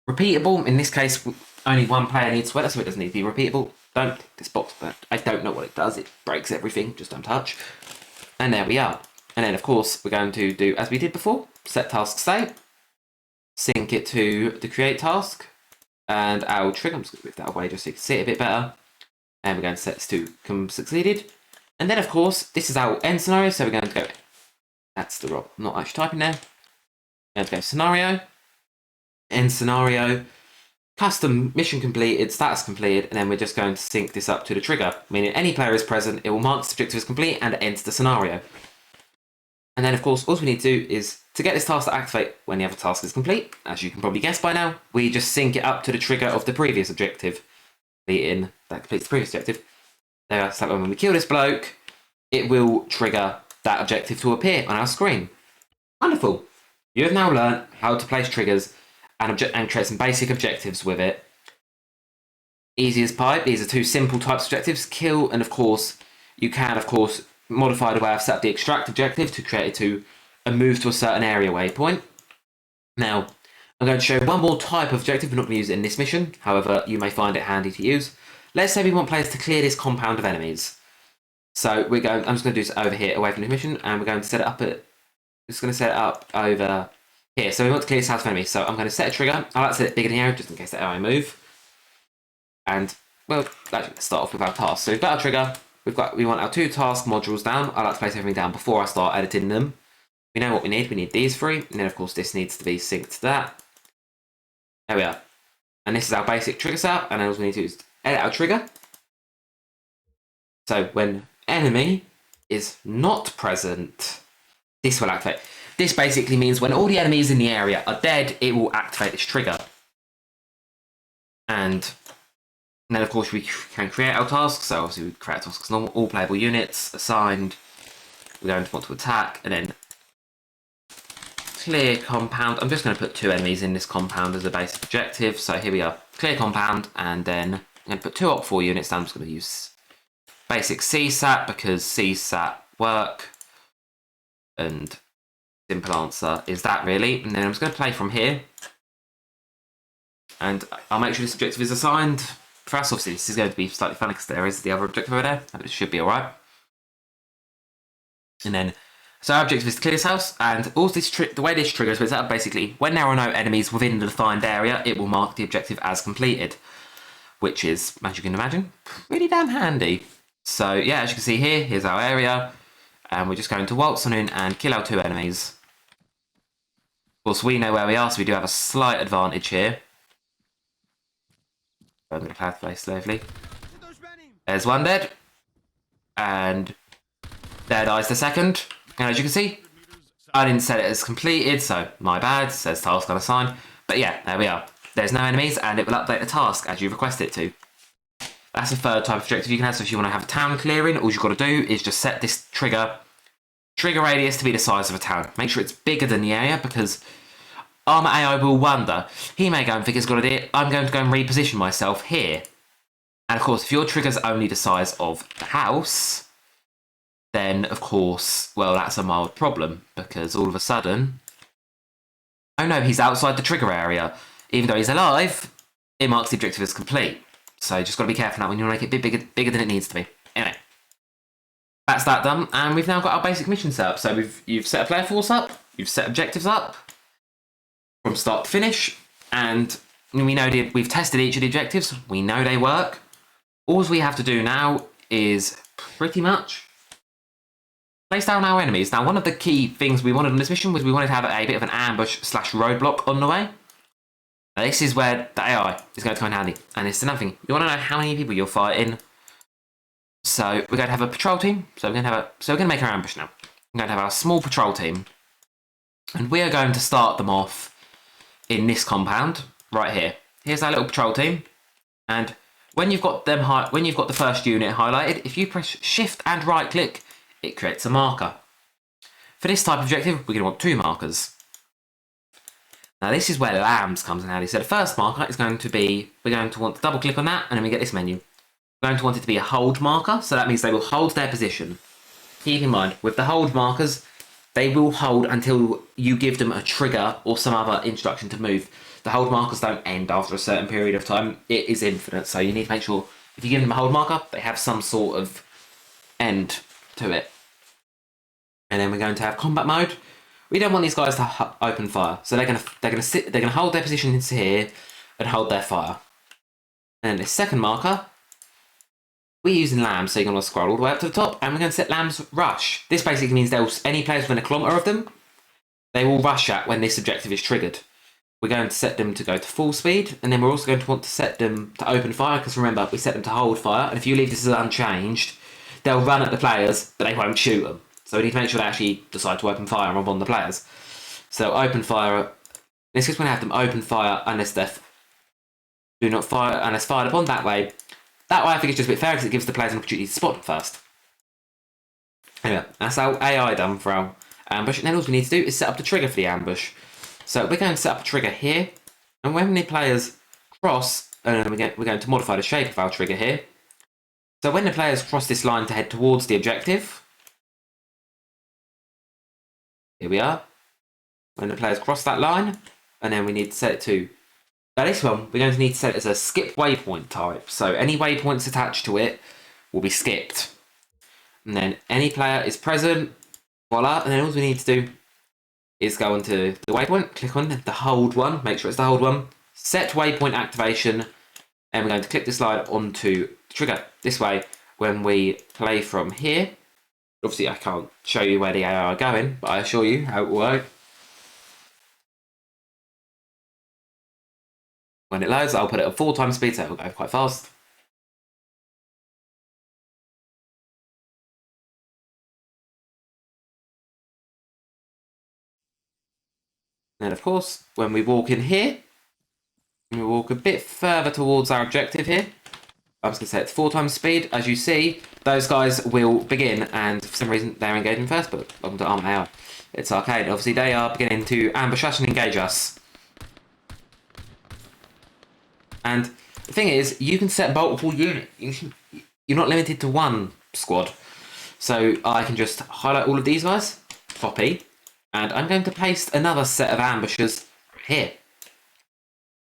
Repeatable, in this case, only one player needs sweater, so it doesn't need to be repeatable. Don't tick this box, but I don't know what it does. It breaks everything, just don't touch. And there we are. And then, of course, we're going to do, as we did before, set task state, sync it to the create task, and our trigger, I'm just going to move that away just so you can see it a bit better. And we're going to set this to come succeeded. And then, of course, this is our end scenario, so we're going to go, that's the rob, I'm not actually typing there. We're going to go scenario, end scenario, custom mission completed, status completed, and then we're just going to sync this up to the trigger, meaning any player is present, it will mark the objective as complete and it ends the scenario. And then, of course, all we need to do is to get this task to activate when the other task is complete. As you can probably guess by now, we just sync it up to the trigger of the previous objective, that completes the previous objective. There, so when we kill this bloke, it will trigger that objective to appear on our screen. Wonderful. You have now learned how to place triggers and create some basic objectives with it. Easy as pie. These are two simple types of objectives, kill, and of course, you can, of course, modify the way I've set up the extract objective to create it to a move to a certain area waypoint. Now, I'm going to show one more type of objective. We're not going to use it in this mission. However, you may find it handy to use. Let's say we want players to clear this compound of enemies. So I'm just going to do this over here, away from this mission, and we're going to set it up over here. So we want to clear this house of enemies. So I'm going to set a trigger. I like to set it bigger than the arrow, just in case the arrow move. And, well, actually, let's start off with our task. So we've got our trigger. We want our two task modules down. I like to place everything down before I start editing them. We know what we need. We need these three. And then, of course, this needs to be synced to that. There we are. And this is our basic trigger setup. And then all we need to do is edit our trigger. So when enemy is not present, this will activate. This basically means when all the enemies in the area are dead, it will activate this trigger. And then, of course, we can create our tasks. So obviously we create our tasks as normal, all playable units assigned. We're going to want to attack and then clear compound. I'm just going to put two enemies in this compound as a basic objective. So here we are, clear compound, and then I'm going to put two op4 units down. I'm just going to use basic CSAT because CSAT work. And simple answer is that, really. And then I'm just going to play from here. And I'll make sure this objective is assigned. For us, obviously, this is going to be slightly funny because there is the other objective over there, but it should be alright. And then, so our objective is to clear this house, and all this the way this triggers is that basically, when there are no enemies within the defined area, it will mark the objective as completed, which is, as you can imagine, pretty damn handy. So yeah, as you can see here, here's our area, and we're just going to waltz on in and kill our two enemies. Of course, we know where we are, so we do have a slight advantage here. I'm going to clarify slowly. There's one dead. And there dies the second. And as you can see, I didn't set it as completed, so my bad. It says task unassigned. But yeah, there we are. There's no enemies, and it will update the task as you request it to. That's a third type of objective you can have. So if you want to have a town clearing, all you've got to do is just set this trigger radius to be the size of a town. Make sure it's bigger than the area, because Arma AI will wonder. He may go and think it's a good idea. I'm going to go and reposition myself here. And of course, if your trigger's only the size of the house, then of course, well, that's a mild problem, because all of a sudden, oh no, he's outside the trigger area. Even though he's alive, it marks the objective as complete. So you just got to be careful now when you want to make it a bit bigger than it needs to be. Anyway, that's that done, and we've now got our basic mission set up. So you've set a player force up, you've set objectives up from start to finish, and we know we've tested each of the objectives. We know they work. All we have to do now is pretty much place down our enemies. Now, one of the key things we wanted on this mission was we wanted to have a bit of an ambush / roadblock on the way. Now, this is where the AI is going to come in handy, and it's another thing. You want to know how many people you're fighting. So we're going to have a patrol team. So we're going to make our ambush now. We're going to have our small patrol team, and we are going to start them off in this compound right here. Here's our little patrol team, and when you've got the first unit highlighted, if you press shift and right click, it creates a marker. For this type of objective, we're going to want two markers. Now this is where lambs comes in handy. So the first marker is going to be, we're going to want to double click on that, and then we get this menu. We're going to want it to be a hold marker, so that means they will hold their position. Keep in mind, with the hold markers, they will hold until you give them a trigger or some other instruction to move. The hold markers don't end after a certain period of time. It is infinite, so you need to make sure if you give them a hold marker, they have some sort of end to it. And then we're going to have combat mode. We don't want these guys to open fire, so they're gonna hold their positions here and hold their fire. And this second marker, we're using lambs, so you're going to scroll all the way up to the top, and we're going to set lambs rush. This basically means any players within a kilometre of them, they will rush at when this objective is triggered. We're going to set them to go to full speed, and then we're also going to want to set them to open fire, because remember, we set them to hold fire, and if you leave this as unchanged, they'll run at the players, but they won't shoot them. So we need to make sure they actually decide to open fire on the players. So open fire, this is going to have them open fire unless they do not fire unless fired upon that way. That way I think it's just a bit fair because it gives the players an opportunity to spot them first. Anyway, that's our AI done for our ambush. And then all we need to do is set up the trigger for the ambush. So we're going to set up a trigger here. And when the players cross, we're going to modify the shape of our trigger here. So when the players cross this line to head towards the objective, here we are. When the players cross that line, and then we need to set it to... Now this one, we're going to need to set it as a skip waypoint type. So any waypoints attached to it will be skipped. And then any player is present, voila, and then all we need to do is go onto the waypoint, click on the hold one, make sure it's the hold one, set waypoint activation, and we're going to click the slide onto the trigger. This way, when we play from here, obviously I can't show you where the AI are going, but I assure you how it will work. When it loads, I'll put it at 4 times speed, so it will go quite fast. And then, of course, when we walk in here, we walk a bit further towards our objective here. I'm just going to set it to 4 times speed. As you see, those guys will begin, and for some reason they're engaging first, but welcome to Arma AI. It's arcade. Obviously, they are beginning to ambush us and engage us. And the thing is, you can set multiple units. You're not limited to one squad. So I can just highlight all of these guys, copy, and I'm going to paste another set of ambushers here.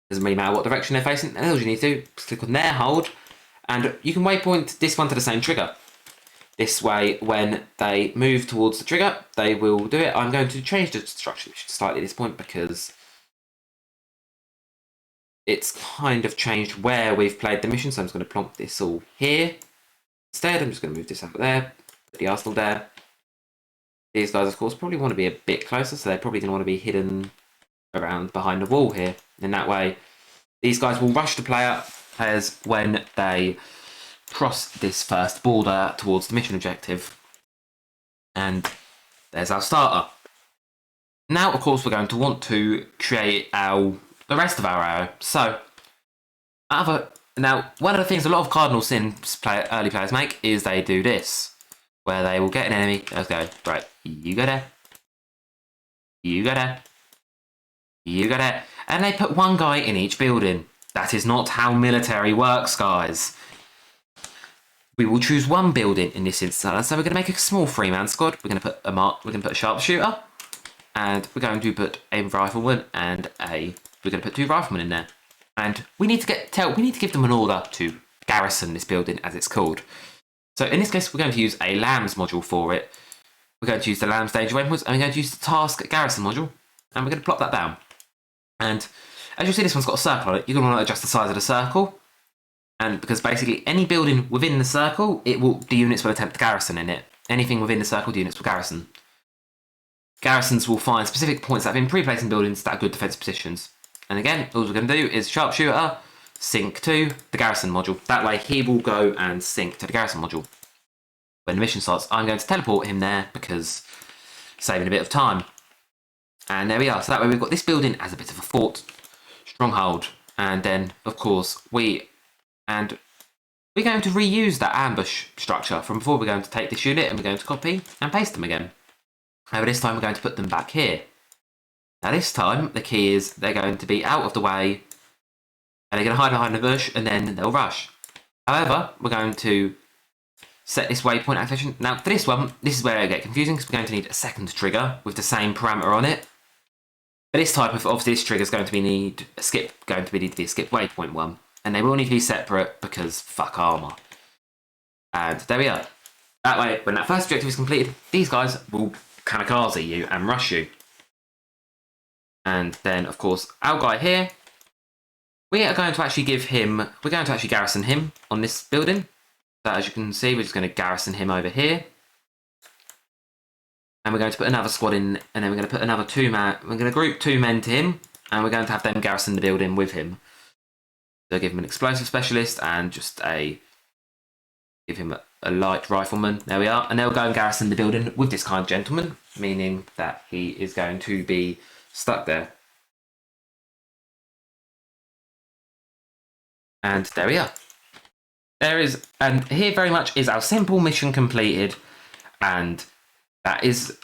Doesn't really matter what direction they're facing. And all you need to do is click on their hold, and you can waypoint this one to the same trigger. This way, when they move towards the trigger, they will do it. I'm going to change the structure slightly at this point because it's kind of changed where we've played the mission, so I'm just going to plonk this all here. Instead, I'm just going to move this up there, put the arsenal there. These guys, of course, probably want to be a bit closer, so they're probably going to want to be hidden around behind the wall here. In that way, these guys will rush the players when they cross this first border towards the mission objective. And there's our starter. Now, of course, we're going to want to create the rest of our arrow. So, now, one of the things a lot of cardinal sins early players make is they do this, where they will get an enemy, they'll go, right, you go there, you go there, you go there, and they put one guy in each building. That is not how military works, guys. We will choose one building in this instance, so we're going to make a small 3-man squad. We're going to put a sharpshooter, and we're going to put a rifleman and we're going to put 2 riflemen in there. And we need to give them an order to garrison this building, as it's called. So in this case, we're going to use a lambs module for it. We're going to use the lambs danger weapons, and we're going to use the task garrison module, and we're going to plop that down. And as you see, this one's got a circle on it. You're going to want to adjust the size of the circle, and because basically any building within the circle, the units will attempt to garrison in it. Anything within the circle, the units will garrison. Garrisons will find specific points that have been pre-placed in buildings that are good defensive positions. And again, all we're going to do is sharpshooter, sync to the garrison module. That way he will go and sync to the garrison module. When the mission starts, I'm going to teleport him there because saving a bit of time. And there we are. So that way we've got this building as a bit of a fort, stronghold. And then, of course, we're going to reuse that ambush structure from before. We're going to take this unit and we're going to copy and paste them again. However, this time we're going to put them back here. Now this time, the key is they're going to be out of the way, and they're going to hide behind the bush, and then they'll rush. However, we're going to set this waypoint activation. Now for this one, this is where I get confusing, because we're going to need a second trigger with the same parameter on it. But this type of obviously this trigger is going to be need to be a skip waypoint one, and they will need to be separate because fuck Arma. And there we are. That way, when that first objective is completed, these guys will kamikaze you and rush you. And then, of course, our guy here, we are going to actually garrison him on this building. So as you can see, we're just going to garrison him over here. And we're going to put another squad in, and then we're going to put another we're going to group 2 men to him, and we're going to have them garrison the building with him. So give him an explosive specialist and just give him a light rifleman. There we are. And they'll go and garrison the building with this kind gentleman, meaning that he is going to be stuck there. And there we are. And here very much is our simple mission completed, and that is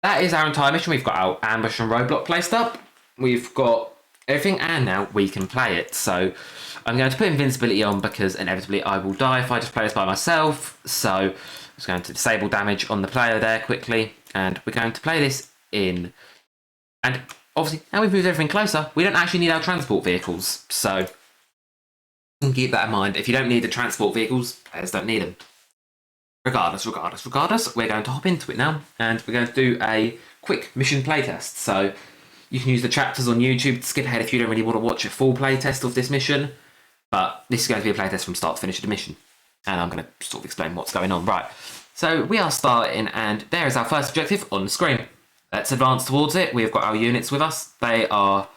our entire mission. We've got our ambush and roadblock placed up. We've got everything, and now we can play it. So I'm going to put invincibility on because inevitably I will die if I just play this by myself. So I'm just going to disable damage on the player there quickly, and we're going to play this in. And obviously, now we've moved everything closer, we don't actually need our transport vehicles. So keep that in mind. If you don't need the transport vehicles, players don't need them. Regardless, we're going to hop into it now, and we're going to do a quick mission playtest. So you can use the chapters on YouTube to skip ahead if you don't really want to watch a full playtest of this mission, but this is going to be a playtest from start to finish of the mission, and I'm going to sort of explain what's going on. Right, so we are starting, and there is our first objective on the screen. Let's advance towards it. We've got our units with us. They are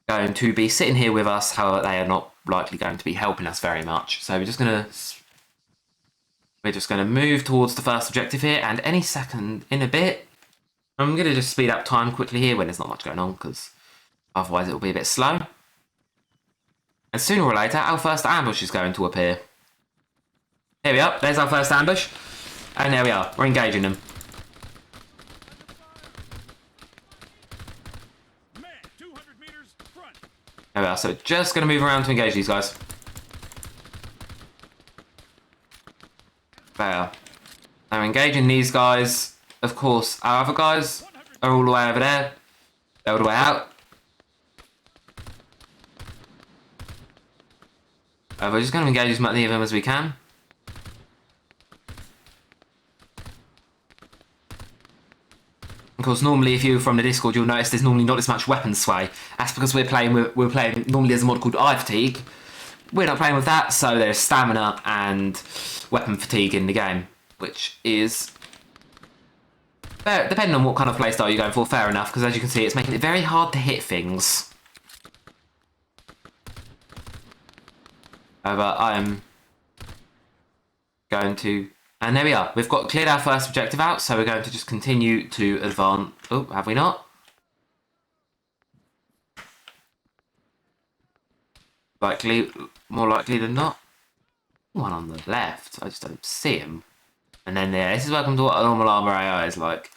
going to be sitting here with us, however, they are not likely going to be helping us very much. So we're just going to move towards the first objective here, and any second in a bit, I'm going to just speed up time quickly here when there's not much going on, because otherwise it will be a bit slow. And sooner or later, our first ambush is going to appear. Here we are, there's our first ambush, and there we are, we're engaging them. There we are, so just going to move around to engage these guys. There. Now engaging these guys. Of course, our other guys are all the way over there. They're all the way out. We're just going to engage as many of them as we can. Of course, normally if you're from the Discord, you'll notice there's normally not as much weapon sway. That's because we're playing normally there's a mod called eye fatigue. We're not playing with that, so there's stamina and weapon fatigue in the game, which is fair, depending on what kind of playstyle you're going for, fair enough, because as you can see, it's making it very hard to hit things. However, I am going to... And there we are. We've cleared our first objective out, so we're going to just continue to advance. Oh, have we not? More likely than not. One on the left. I just don't see him. And then there. This is welcome to what a normal Arma AI is like.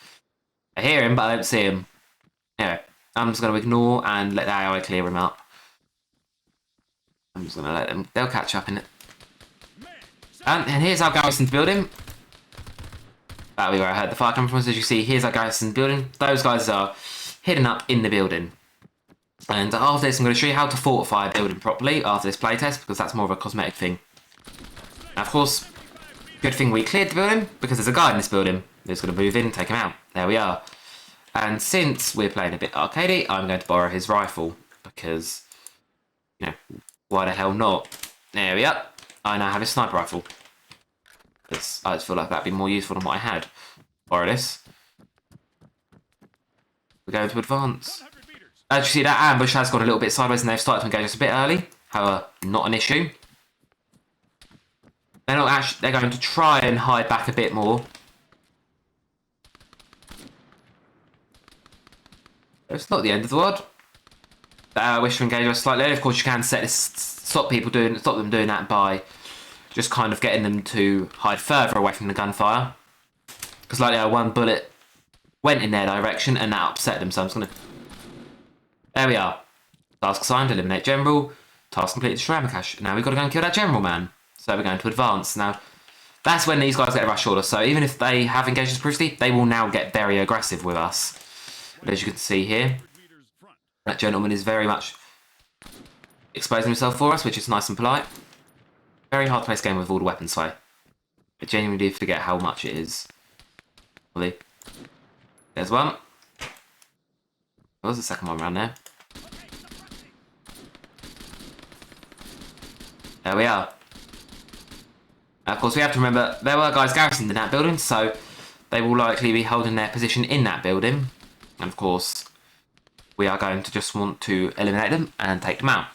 I hear him, but I don't see him. Anyway, I'm just going to ignore and let the AI clear him up. I'm just going to let them... They'll catch up in it. And here's our garrison building. That'll be where I heard the fire coming from. As you see, here's our garrison building. Those guys are hidden up in the building. And after this, I'm going to show you how to fortify a building properly after this playtest, because that's more of a cosmetic thing. Now, of course, good thing we cleared the building, because there's a guy in this building. We're just going to move in and take him out. There we are. And since we're playing a bit arcadey, I'm going to borrow his rifle, because, you know, why the hell not? There we are. I now have a sniper rifle. I just feel like that'd be more useful than what I had. Borrow this. We're going to advance. As you see, that ambush has gone a little bit sideways and they've started to engage us a bit early. However, not an issue. They're going to try and hide back a bit more. It's not the end of the world. I wish to engage us slightly earlier. Of course, you can set this, stop them doing that by just kind of getting them to hide further away from the gunfire. Because like one bullet went in their direction and that upset them. So I'm just going to... There we are. Task assigned, eliminate general. Task completed, destroy ammo cache. Now we've got to go and kill that general man. So we're going to advance. Now, that's when these guys get a rush order. So even if they have engaged us previously, they will now get very aggressive with us. But as you can see here, That gentleman is very much exposing himself for us, which is nice and polite. Very hard to play this game with all the weapons, so I genuinely do forget how much it is. Really. There's one. What was the second one around there? There we are. Of course, we have to remember there were guys garrisoned in that building, so they will likely be holding their position in that building. And of course, we are going to just want to eliminate them and take them out.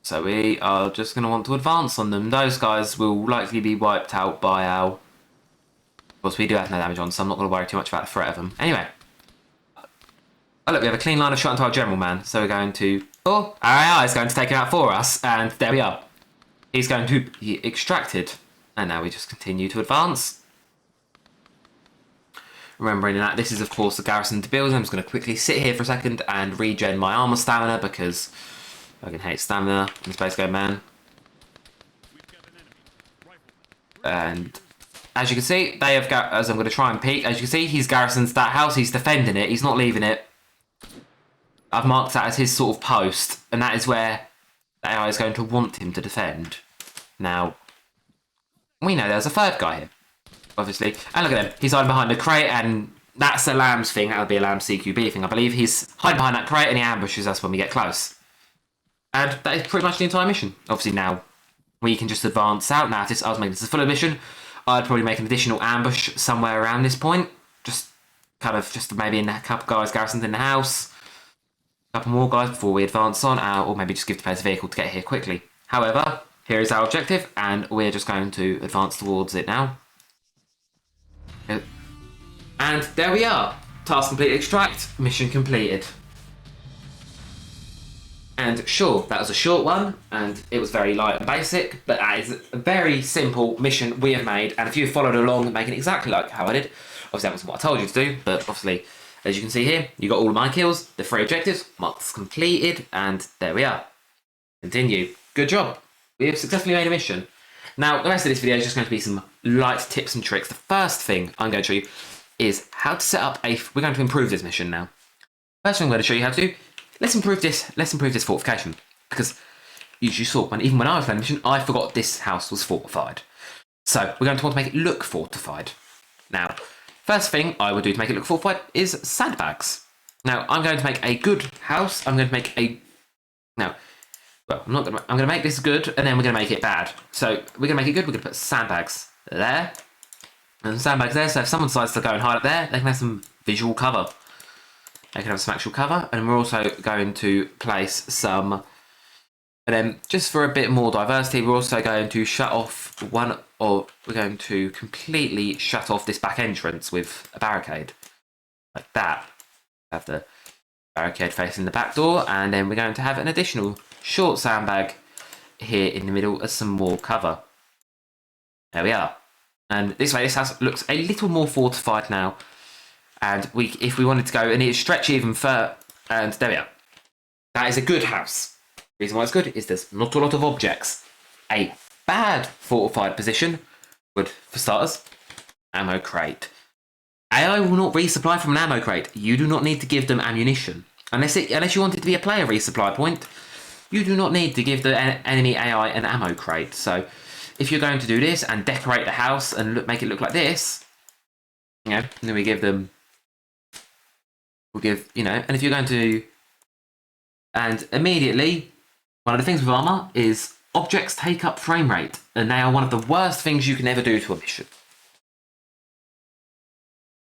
So we are just going to want to advance on them. Those guys will likely be wiped out by our... Of course, we do have no damage on, so I'm not going to worry too much about the threat of them. Anyway. Oh, look, we have a clean line of shot into our general man. So we're going to... Oh, our AI is going to take him out for us. And there we are. He's going to be extracted. And now we just continue to advance. Remembering that this is, of course, the garrison to build. I'm just going to quickly sit here for a second and regen my armor stamina because I can hate stamina in Space Go Man. And as you can see, they have got, as I'm going to try and peek, as you can see, he's garrisoned that house. He's defending it. He's not leaving it. I've marked that as his sort of post, and that is where the AI is going to want him to defend. Now, we know there's a third guy here, obviously. And look at him. He's hiding behind a crate, and that's a lamb's thing. That would be a lamb CQB thing. I believe he's hiding behind that crate, and he ambushes us when we get close. And that is pretty much the entire mission. Obviously, now we can just advance out. Now, if I was making this a full mission, I'd probably make an additional ambush somewhere around this point. Just kind of, just maybe in a couple guys garrisoned in the house. A couple more guys before we advance on, or maybe just give the players a vehicle to get here quickly. However, here is our objective, and we're just going to advance towards it now. And there we are. Task complete, extract, mission completed. And sure, that was a short one, and it was very light and basic, but that is a very simple mission we have made, and if you followed along making it exactly like how I did, obviously that wasn't what I told you to do, but obviously, as you can see here, you got all of my kills, the 3 objectives, marks completed, and there we are. Continue. Good job. We have successfully made a mission. Now, the rest of this video is just going to be some light tips and tricks. The first thing I'm going to show you is how to set up a... We're going to improve this mission now. First thing I'm going to show you how to do, let's improve this fortification. Because, as you saw, even when I was playing the mission, I forgot this house was fortified. So, we're going to want to make it look fortified. Now, first thing I would do to make it look fortified is sandbags. Now, I'm going to make a good house. I'm going to make a... Now, well, I'm going to make this good, and then we're going to make it bad. So, we're going to make it good. We're going to put sandbags there. And sandbags there, so if someone decides to go and hide up there, they can have some visual cover. They can have some actual cover. And we're also going to place some... And then, just for a bit more diversity, we're also going to shut off one... Or we're going to completely shut off this back entrance with a barricade. Like that. Have the barricade facing the back door. And then we're going to have an additional short sandbag here in the middle as some more cover. There we are. And this way, this house looks a little more fortified now. And if we wanted to go and stretch even further, and there we are. That is a good house. The reason why it's good is there's not a lot of objects. A bad fortified position would, for starters, ammo crate. AI will not resupply from an ammo crate. You do not need to give them ammunition. Unless you want it to be a player resupply point, you do not need to give the enemy AI an ammo crate. So, if you're going to do this and decorate the house and make it look like this, you know, and then we give them... We'll give, you know, and if you're going to... And immediately, one of the things with Arma is objects take up frame rate, and they are one of the worst things you can ever do to a mission.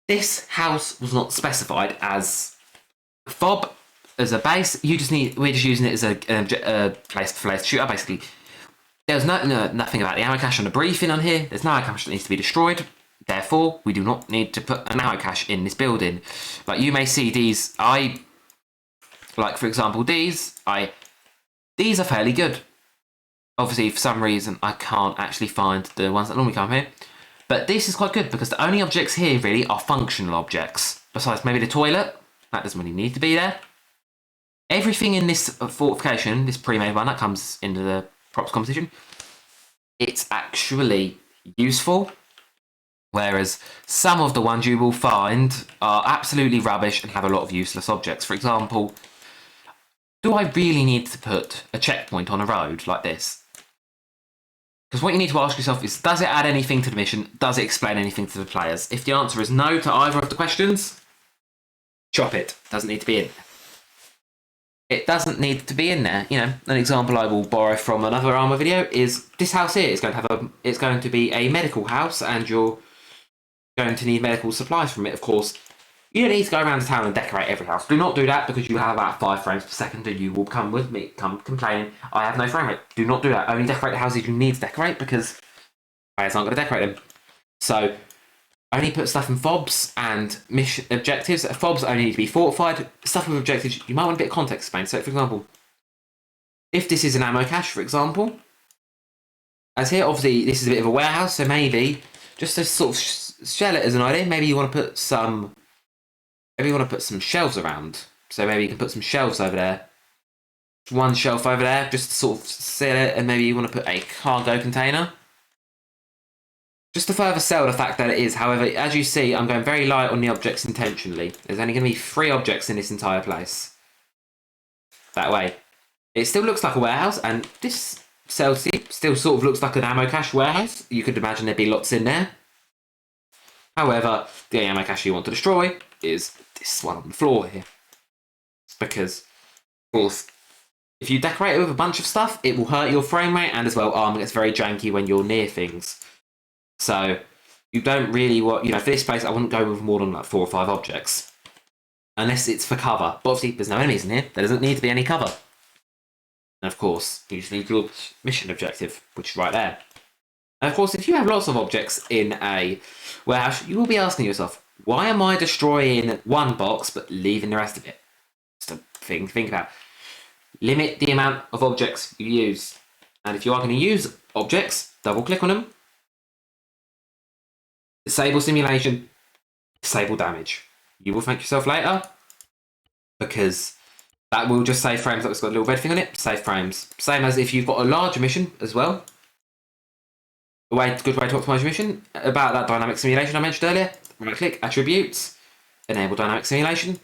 This house was not specified as fob, as a base. We're just using it as a place to shooter, basically. There's nothing about the ammo cache on the briefing on here. There's no ammo cache that needs to be destroyed. Therefore, we do not need to put an ammo cache in this building. Like you may see these, like for example these are fairly good. Obviously, for some reason, I can't actually find the ones that normally come here. But this is quite good because the only objects here really are functional objects. Besides maybe the toilet, that doesn't really need to be there. Everything in this fortification, this pre-made one that comes into the props competition, it's actually useful. Whereas some of the ones you will find are absolutely rubbish and have a lot of useless objects. For example, do I really need to put a checkpoint on a road like this? Because what you need to ask yourself is, does it add anything to the mission? Does it explain anything to the players? If the answer is no to either of the questions, chop it. Doesn't need to be in there. It doesn't need to be in there. You know, an example I will borrow from another Arma video is this house here is going to have it's going to be a medical house, and you're going to need medical supplies from it, of course. You don't need to go around the town and decorate every house. Do not do that, because you have about 5 frames per second and you will come with me, come complaining, I have no frame rate. Do not do that. Only decorate the houses you need to decorate, because players aren't going to decorate them. So, only put stuff in fobs and mission objectives. Fobs only need to be fortified. Stuff with objectives, you might want a bit of context explained. So, for example, if this is an ammo cache, for example, as here, obviously, this is a bit of a warehouse, so maybe, just to sort of shell it as an idea, maybe you want to put some shelves around. So maybe you can put some shelves over there. One shelf over there, just to sort of seal it, and maybe you want to put a cargo container. Just to further sell the fact that it is. However, as you see, I'm going very light on the objects intentionally. There's only going to be 3 objects in this entire place. That way. It still looks like a warehouse, and this still sort of looks like an ammo cache warehouse. You could imagine there'd be lots in there. However, the ammo cache you want to destroy is this one on the floor here. Because, of course, if you decorate it with a bunch of stuff, it will hurt your frame rate, and as well, Arma gets very janky when you're near things. So, you don't really want, for this place, I wouldn't go with more than like 4 or 5 objects. Unless it's for cover. But obviously, there's no enemies in here. There doesn't need to be any cover. And of course, you just need your mission objective, which is right there. And of course, if you have lots of objects in a warehouse, you will be asking yourself, why am I destroying one box but leaving the rest of it? Just a thing to think about. Limit the amount of objects you use. And if you are going to use objects, double click on them. Disable simulation. Disable damage. You will thank yourself later, because that will just save frames. Like it's got a little red thing on it. Save frames. Same as if you've got a larger mission as well. Good way to optimize your mission. About that dynamic simulation I mentioned earlier. Right click, attributes, enable dynamic simulation.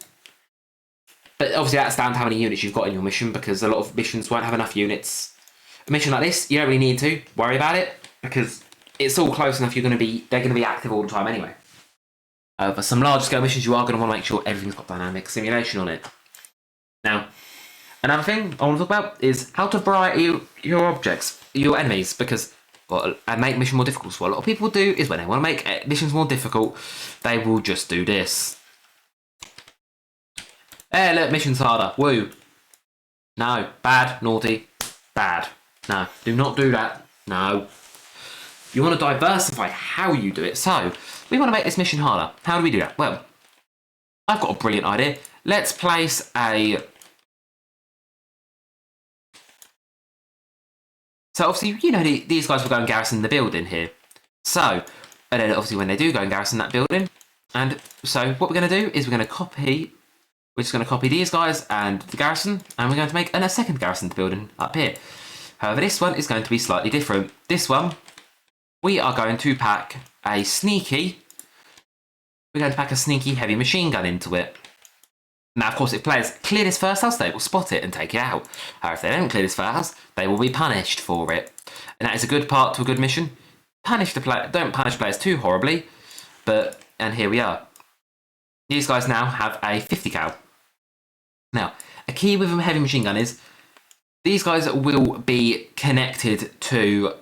But obviously that's down to how many units you've got in your mission, because a lot of missions won't have enough units. A mission like this, you don't really need to worry about it, because it's all close enough. They're going to be active all the time anyway. For some large scale missions, you are going to want to make sure everything's got dynamic simulation on it. Now, another thing I want to talk about is how to variety your objects, your enemies, because and make mission more difficult. So what a lot of people do is when they want to make missions more difficult, they will just do this. Hey, look, mission's harder. Woo. No. Bad. Naughty. Bad. No. Do not do that. No. You want to diversify how you do it. So, we want to make this mission harder. How do we do that? Well, I've got a brilliant idea. Let's place a... So obviously, these guys will go and garrison the building here. So, and then obviously when they do go and garrison that building, and so what we're going to do is we're just going to copy these guys and the garrison, and we're going to make a second garrison building up here. However, this one is going to be slightly different. This one, we are going to pack a sneaky heavy machine gun into it. Now, of course, if players clear this first house, they will spot it and take it out. However, if they don't clear this first house, they will be punished for it. And that is a good part to a good mission. Don't punish players too horribly. And here we are. These guys now have a 50 cal. Now, a key with a heavy machine gun is these guys will be connected to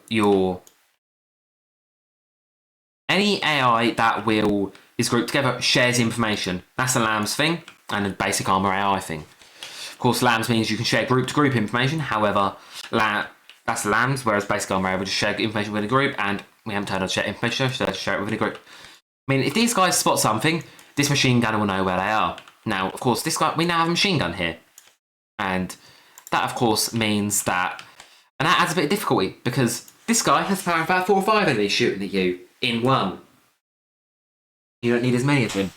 any AI that is grouped together shares information. That's a LAMS thing and a basic Arma AI thing. Of course, LAMS means you can share group-to-group information. However, that's LAMS, whereas basic Arma AI will just share information within a group, and we haven't turned on share information, so let's share it within a group. I mean, if these guys spot something, this machine gunner will know where they are. Now, of course, we now have a machine gun here. And that, of course, means that... And that adds a bit of difficulty, because this guy has power about 4 or 5 enemies shooting at you in one. You don't need as many of them.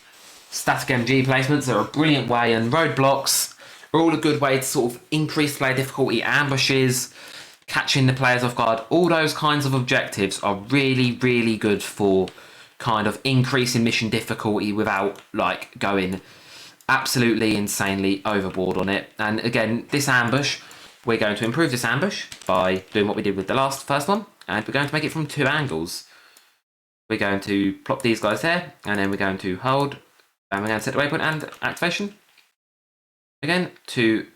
Static MG placements are a brilliant way, and roadblocks are all a good way to sort of increase player difficulty. Ambushes catching the players off guard. All those kinds of objectives are really, really good for kind of increasing mission difficulty without like going absolutely insanely overboard on it. And again, this ambush, we're going to improve this ambush by doing what we did with the first one, and we're going to make it from 2 angles. We're going to plop these guys there, and then we're going to hold, and we're going to set the waypoint and activation again to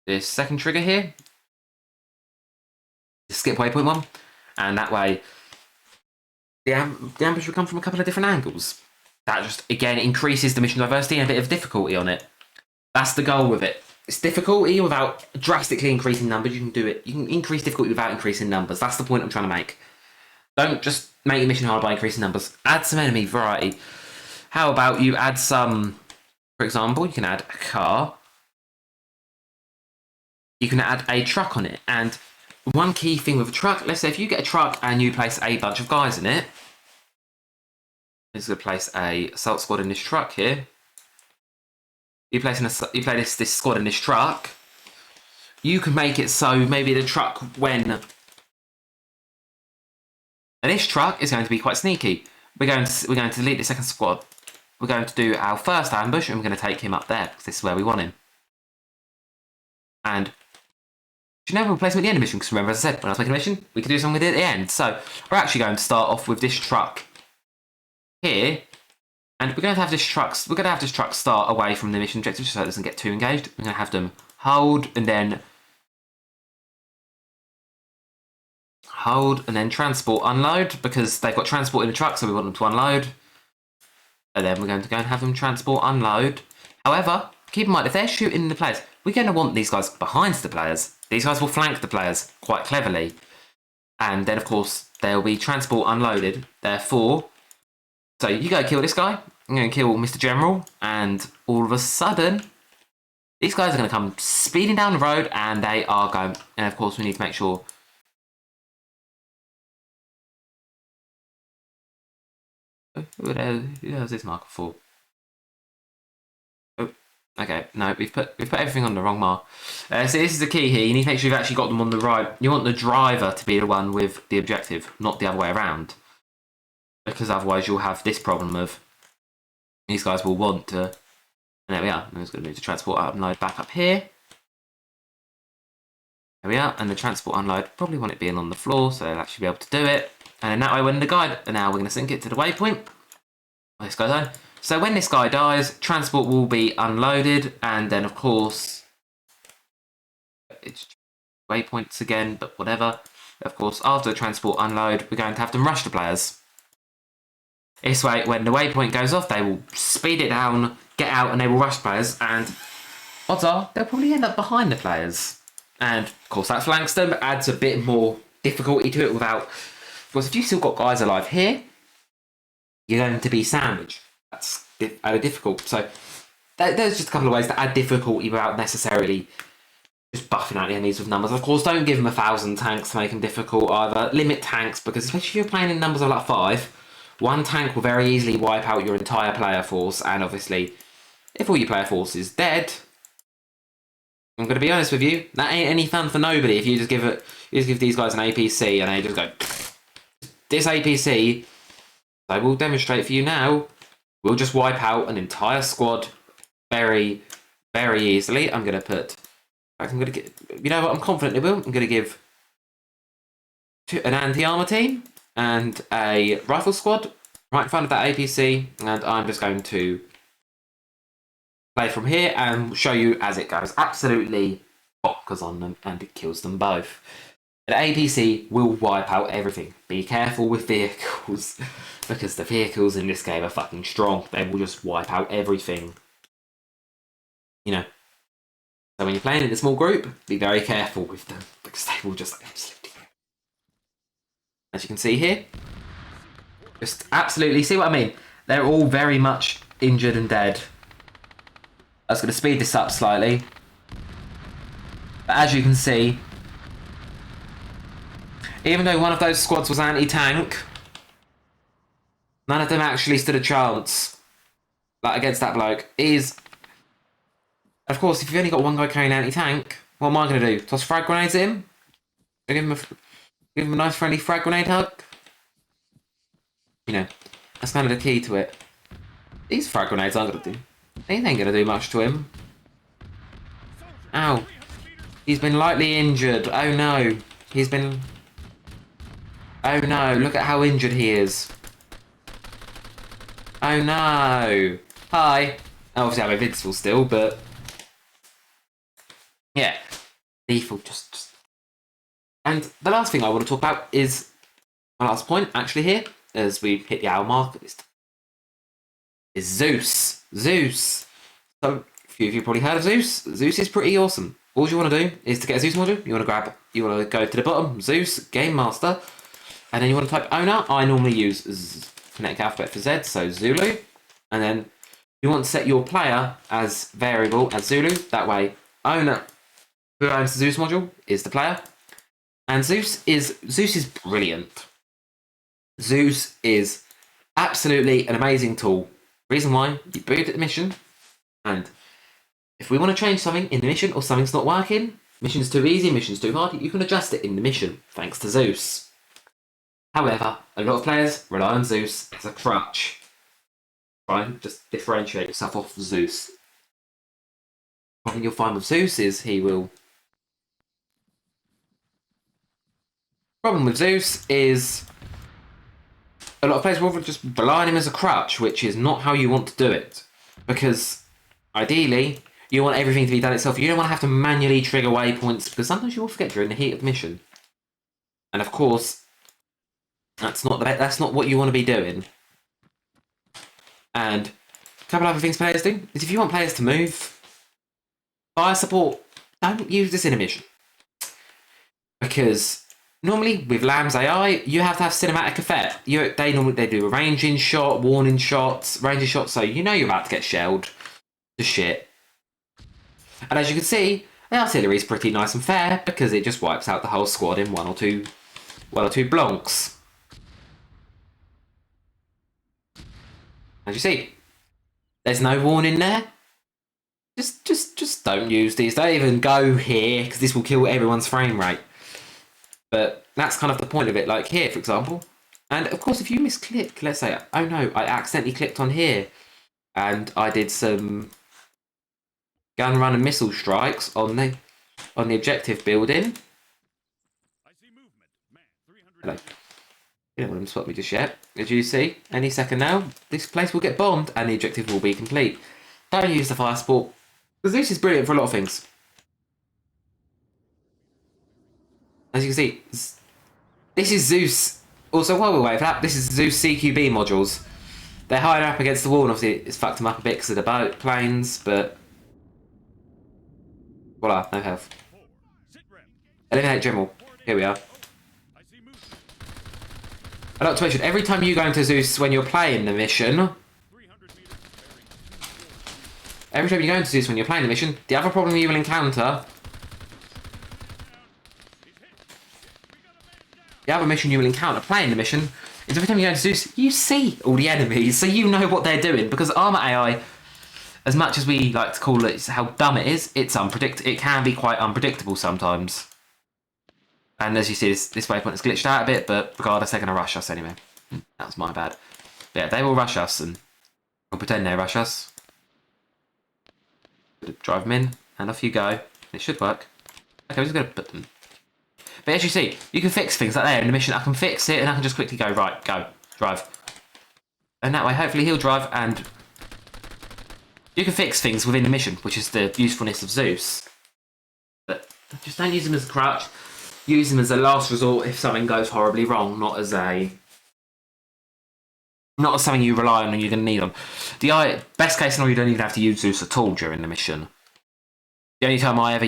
this second trigger here. Skip waypoint 1, and that way the ambush will come from a couple of different angles. That just, again, increases the mission diversity and a bit of difficulty on it. That's the goal with it. It's difficulty without drastically increasing numbers. You can do it. You can increase difficulty without increasing numbers. That's the point I'm trying to make. Don't just make your mission hard by increasing numbers. Add some enemy variety. How about you add some, for example, you can add a car. You can add a truck on it. And one key thing with a truck, let's say if you get a truck and you place a bunch of guys in it, I'm just going to place a assault squad in this truck here. You play this squad in this truck. You can make it so maybe the truck and this truck is going to be quite sneaky. We're going to delete the second squad. We're going to do our first ambush, and we're going to take him up there because this is where we want him. And you never replace him at the end of the mission, because remember, as I said, when I was making a mission, we could do something with it at the end. So we're actually going to start off with this truck here, and we're going to have this truck start away from the mission objective so it doesn't get too engaged. We're going to have them hold and then transport unload, because they've got transport in the truck, so we want them to unload. And then we're going to go and have them transport unload. However, keep in mind, if they're shooting the players, we're going to want these guys behind the players. These guys will flank the players quite cleverly. And then, of course, they'll be transport unloaded. Therefore, so you go kill this guy. I'm going to kill Mr. General. And all of a sudden, these guys are going to come speeding down the road, and they are going. And, of course, we need to make sure. Who has this marker for? Oh, okay. No, we've put everything on the wrong mark. So this is the key here. You need to make sure you've actually got them on the right. You want the driver to be the one with the objective, not the other way around, because otherwise you'll have this problem of these guys will want to. And there we are. I'm just going to move the transport unload back up here. There we are. And the transport unload probably want it being on the floor, so they'll actually be able to do it. And then that way, when the guy, and now we're going to sync it to the waypoint. This goes on. So when this guy dies, transport will be unloaded, and then of course, it's waypoints again, but whatever. Of course, after the transport unload, we're going to have them rush the players. This way, when the waypoint goes off, they will speed it down, get out, and they will rush players. And odds are they'll probably end up behind the players. And of course, that flanks them, adds a bit more difficulty to it without. Because if you've still got guys alive here, you're going to be sandwiched. That's difficult. So there's just a couple of ways to add difficulty without necessarily just buffing out the enemies with numbers. Of course, don't give them 1,000 tanks to make them difficult either. Limit tanks, because especially if you're playing in numbers of like 5, one tank will very easily wipe out your entire player force. And obviously, if all your player force is dead, I'm going to be honest with you, that ain't any fun for nobody. If you just give these guys an APC and they just go. This APC, I will demonstrate for you now, will just wipe out an entire squad very, very easily. I'm going to get, you know what, I'm confident it will. I'm going to give an anti-armor team and a rifle squad right in front of that APC, and I'm just going to play from here and show you as it goes. Absolutely bonkers on them, and it kills them both. The APC will wipe out everything. Be careful with vehicles, because the vehicles in this game are fucking strong. They will just wipe out everything. You know. So when you're playing in a small group, be very careful with them, because they will just absolutely. As you can see here, just absolutely, see what I mean? They're all very much injured and dead. I was going to speed this up slightly. But as you can see, even though one of those squads was anti-tank, none of them actually stood a chance against that bloke. Of course, if you've only got one guy carrying anti-tank, what am I going to do? Toss frag grenades at him? Give him a nice friendly frag grenade hug. You know, that's kind of the key to it. These frag grenades aren't gonna do. They ain't gonna do much to him. Ow. He's been lightly injured. Oh no. He's been... Oh no, look at how injured he is. Oh no. Hi. Obviously I'm invincible still, but... Yeah. Lethal, just... And the last thing I want to talk about is... My last point, actually, here, as we hit the hour mark, is Zeus. Zeus. So, a few of you probably heard of Zeus. Zeus is pretty awesome. All you want to do is to get a Zeus module, you want to go to the bottom, Zeus, Game Master, and then you want to type owner. I normally use phonetic alphabet for Z, so Zulu, and then you want to set your player as variable as Zulu. That way, owner, who owns the Zeus module, is the player, and Zeus is brilliant. Zeus is absolutely an amazing tool. Reason why, you boot at the mission, and if we want to change something in the mission or something's not working, mission's too easy, mission's too hard, you can adjust it in the mission, thanks to Zeus. However, a lot of players rely on Zeus as a crutch. Try and just differentiate yourself off Zeus. The problem you'll find with Zeus is he will... Problem with Zeus is... A lot of players will just rely on him as a crutch, which is not how you want to do it. Because, ideally... You want everything to be done itself. You don't want to have to manually trigger waypoints because sometimes you will forget during the heat of the mission. And of course, that's not what you want to be doing. And a couple other things players do is if you want players to move, fire support, don't use this in a mission. Because normally with Lamb's AI, you have to have cinematic effect. They do a ranging shot, warning shots, so you know you're about to get shelled to shit. And as you can see, the artillery is pretty nice and fair because it just wipes out the whole squad in one or two blonks. As you see, there's no warning there. Just don't use these. Don't even go here because this will kill everyone's frame rate. But that's kind of the point of it. Like here, for example. And of course, if you misclick, let's say, oh no, I accidentally clicked on here, and I did some gun run and missile strikes on the objective building. Hello. You don't want them to spot me just yet. As you see, any second now, this place will get bombed and the objective will be complete. Don't use the fire support, because this is brilliant for a lot of things. As you can see, this is Zeus. Also, while we're waiting for that, this is Zeus CQB modules. They're higher up against the wall, and obviously it's fucked them up a bit because of the boat planes, but... Voila, no health. Eliminate general. Here we are. I'd like to mention, every time you go into Zeus when you're playing the mission... the other problem you will encounter... The other mission you will encounter playing the mission is every time you go into Zeus, you see all the enemies, so you know what they're doing. Because Arma AI, as much as we like to call it how dumb it is, it can be quite unpredictable sometimes. And as you see, this waypoint is glitched out a bit, but regardless, they're going to rush us anyway. That was my bad. But yeah, they will rush us, and we'll pretend they rush us. Drive them in, and off you go. It should work. Okay, we're just going to put them. But as you see, you can fix things like that in the mission. I can fix it, and I can just quickly go, right, go, drive. And that way, hopefully he'll drive, and you can fix things within the mission, which is the usefulness of Zeus. But just don't use him as a crutch. Use him as a last resort if something goes horribly wrong, not as something you rely on and you're going to need on. The best case scenario, you don't even have to use Zeus at all during the mission. The only time I ever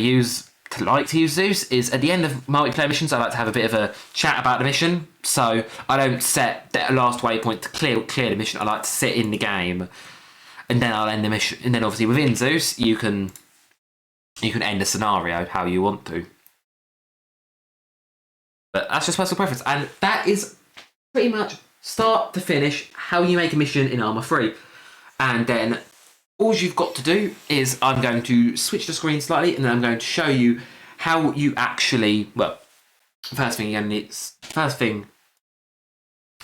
like to use Zeus is at the end of multiplayer missions. I like to have a bit of a chat about the mission, so I don't set a last waypoint to clear the mission. I like to sit in the game, and then I'll end the mission. And then obviously within Zeus, you can end the scenario how you want to. But that's just personal preference, and that is pretty much start to finish how you make a mission in Arma 3. And then all you've got to do is I'm going to switch the screen slightly, and then I'm going to show you how you actually, well, first thing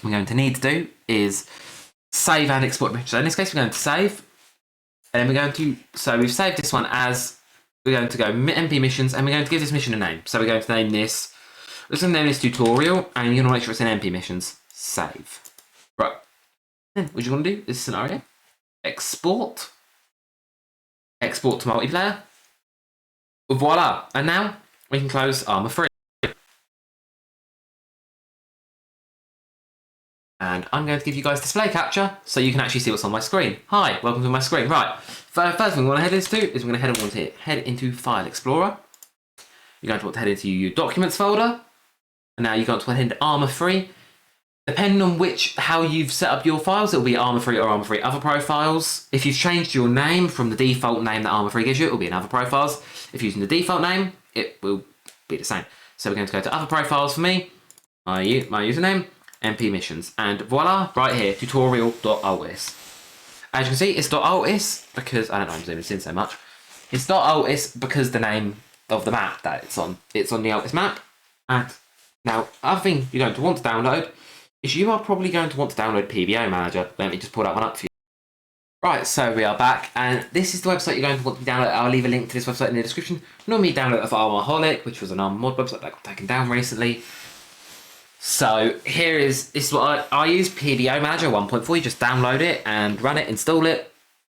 we're going to need to do is save and export mission. So in this case, we're going to save, and then we're going to, so we've saved this one as, we're going to go MP missions, and we're going to give this mission a name. So we're going to name this, we're going to name this tutorial, and you're going to make sure it's in MP missions. Save. Right. Then what you want to do, this scenario, export to multiplayer. Voila. And now we can close Arma 3. And I'm going to give you guys display capture so you can actually see what's on my screen. Hi, welcome to my screen. Right, first thing we want to head into is we're going to head into File Explorer. You're going to want to head into your Documents folder. And now you're going to want to head into Arma 3. Depending on how you've set up your files, it'll be Arma 3 or Arma 3 Other Profiles. If you've changed your name from the default name that Arma 3 gives you, it'll be in Other Profiles. If you're using the default name, it will be the same. So we're going to go to Other Profiles for me, my username, MP missions, and voila, right here, tutorial.altis. As you can see, it's .altis because, I don't know, I'm zooming this in so much. It's .altis because the name of the map that it's on the Altis map. And now, other thing you're going to want to download is you are probably going to want to download PBO Manager. Let me just pull that one up for you. Right, so we are back, and this is the website you're going to want to download. I'll leave a link to this website in the description. Normally download it for Armaholic, which was an Arma mod website that got taken down recently. So this is what I use, PBO Manager 1.4. You just download it and run it, install it,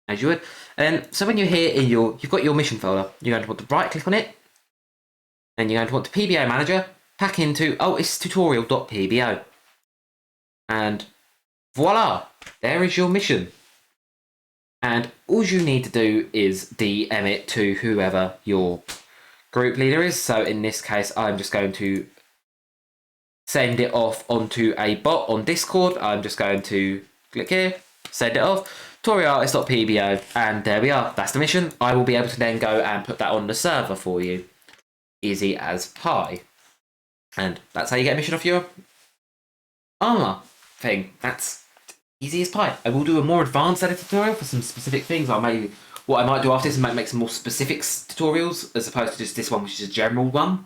as you would. And so when you're here in you've got your mission folder, you're going to want to right click on it, and you're going to want to PBO Manager, pack into it's tutorial.pbo. And voila, there is your mission. And all you need to do is DM it to whoever your group leader is. So in this case, I'm just going to send it off onto a bot on Discord. I'm just going to click here, send it off, tutorialartist.pbo, and there we are. That's the mission. I will be able to then go and put that on the server for you. Easy as pie. And that's how you get a mission off your Arma thing. That's easy as pie. I will do a more advanced edit tutorial for some specific things. What I might do after this is make some more specifics tutorials as opposed to just this one, which is a general one.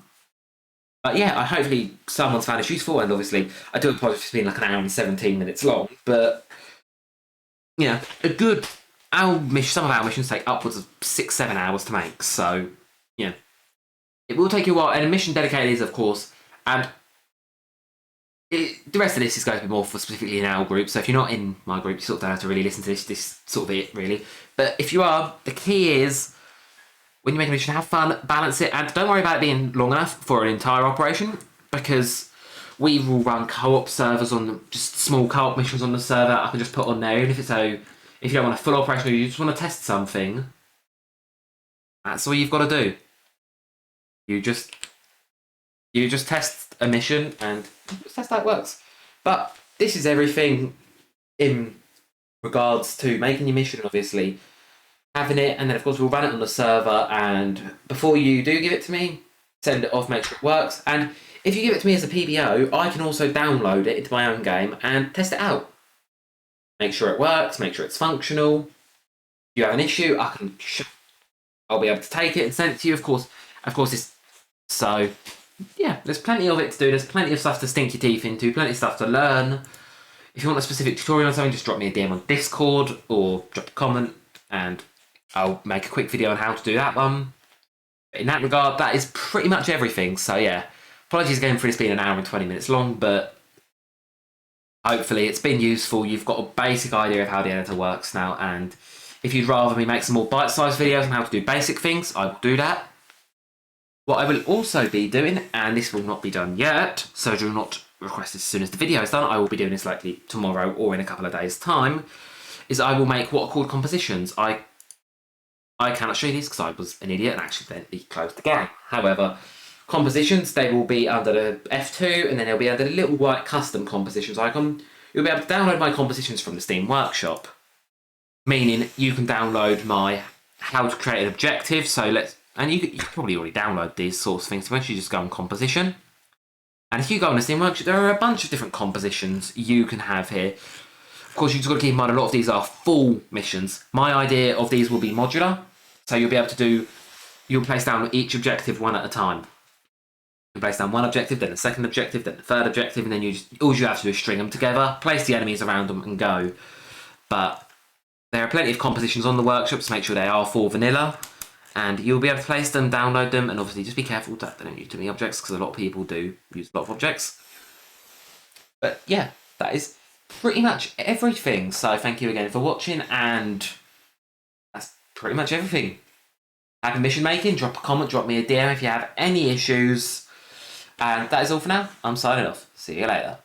But yeah, hopefully someone's found this useful, and obviously I do apologise for being like an hour and 17 minutes long, but yeah, some of our missions take upwards of 6-7 hours to make, so yeah, it will take you a while. And a mission dedicated is, of course, and the rest of this is going to be more for specifically in our group. So if you're not in my group, you sort of don't have to really listen to this sort of it really. But if you are, the key is, when you make a mission, have fun, balance it, and don't worry about it being long enough for an entire operation, because we will run co-op servers just small co-op missions on the server. I can just put on there, even if if you don't want a full operation or you just want to test something, that's all you've got to do. You just test a mission and just test how it works. But this is everything in regards to making your mission, obviously. Having it, and then of course we'll run it on the server, and before you do give it to me, send it off, make sure it works. And if you give it to me as a PBO, I can also download it into my own game and test it out. Make sure it works, make sure it's functional. If you have an issue, I'll be able to take it and send it to you. Of course, so yeah, there's plenty of it to do. There's plenty of stuff to stink your teeth into, plenty of stuff to learn. If you want a specific tutorial on something, just drop me a DM on Discord or drop a comment, and I'll make a quick video on how to do that one. In that regard, that is pretty much everything. So yeah, apologies again for this being an hour and 20 minutes long, but hopefully it's been useful. You've got a basic idea of how the editor works now, and if you'd rather me make some more bite-sized videos on how to do basic things, I will do that. What I will also be doing, and this will not be done yet, so do not request as soon as the video is done, I will be doing this likely tomorrow or in a couple of days' time, is I will make what are called compositions. I cannot show you these because I was an idiot and accidentally closed the game. However, compositions, they will be under the F2, and then they'll be under the little white custom compositions icon. You'll be able to download my compositions from the Steam Workshop, meaning you can download my how to create an objective. And you can probably already download these sorts of things. So once you just go on composition, and if you go on the Steam Workshop, there are a bunch of different compositions you can have here. Of course, you've just got to keep in mind a lot of these are full missions. My idea of these will be modular, so you'll be able to you'll place down each objective one at a time. You place down one objective, then the second objective, then the third objective, and then all you have to do is string them together, place the enemies around them, and go. But there are plenty of compositions on the workshop, so make sure they are for vanilla, and you'll be able to place them, download them, and obviously just be careful that they don't use too many objects, because a lot of people do use a lot of objects. But yeah, that is pretty much everything. So thank you again for watching, and that's pretty much everything. Happy mission making. Drop a comment, drop me a DM if you have any issues. And that is all for now. I'm signing off. See you later.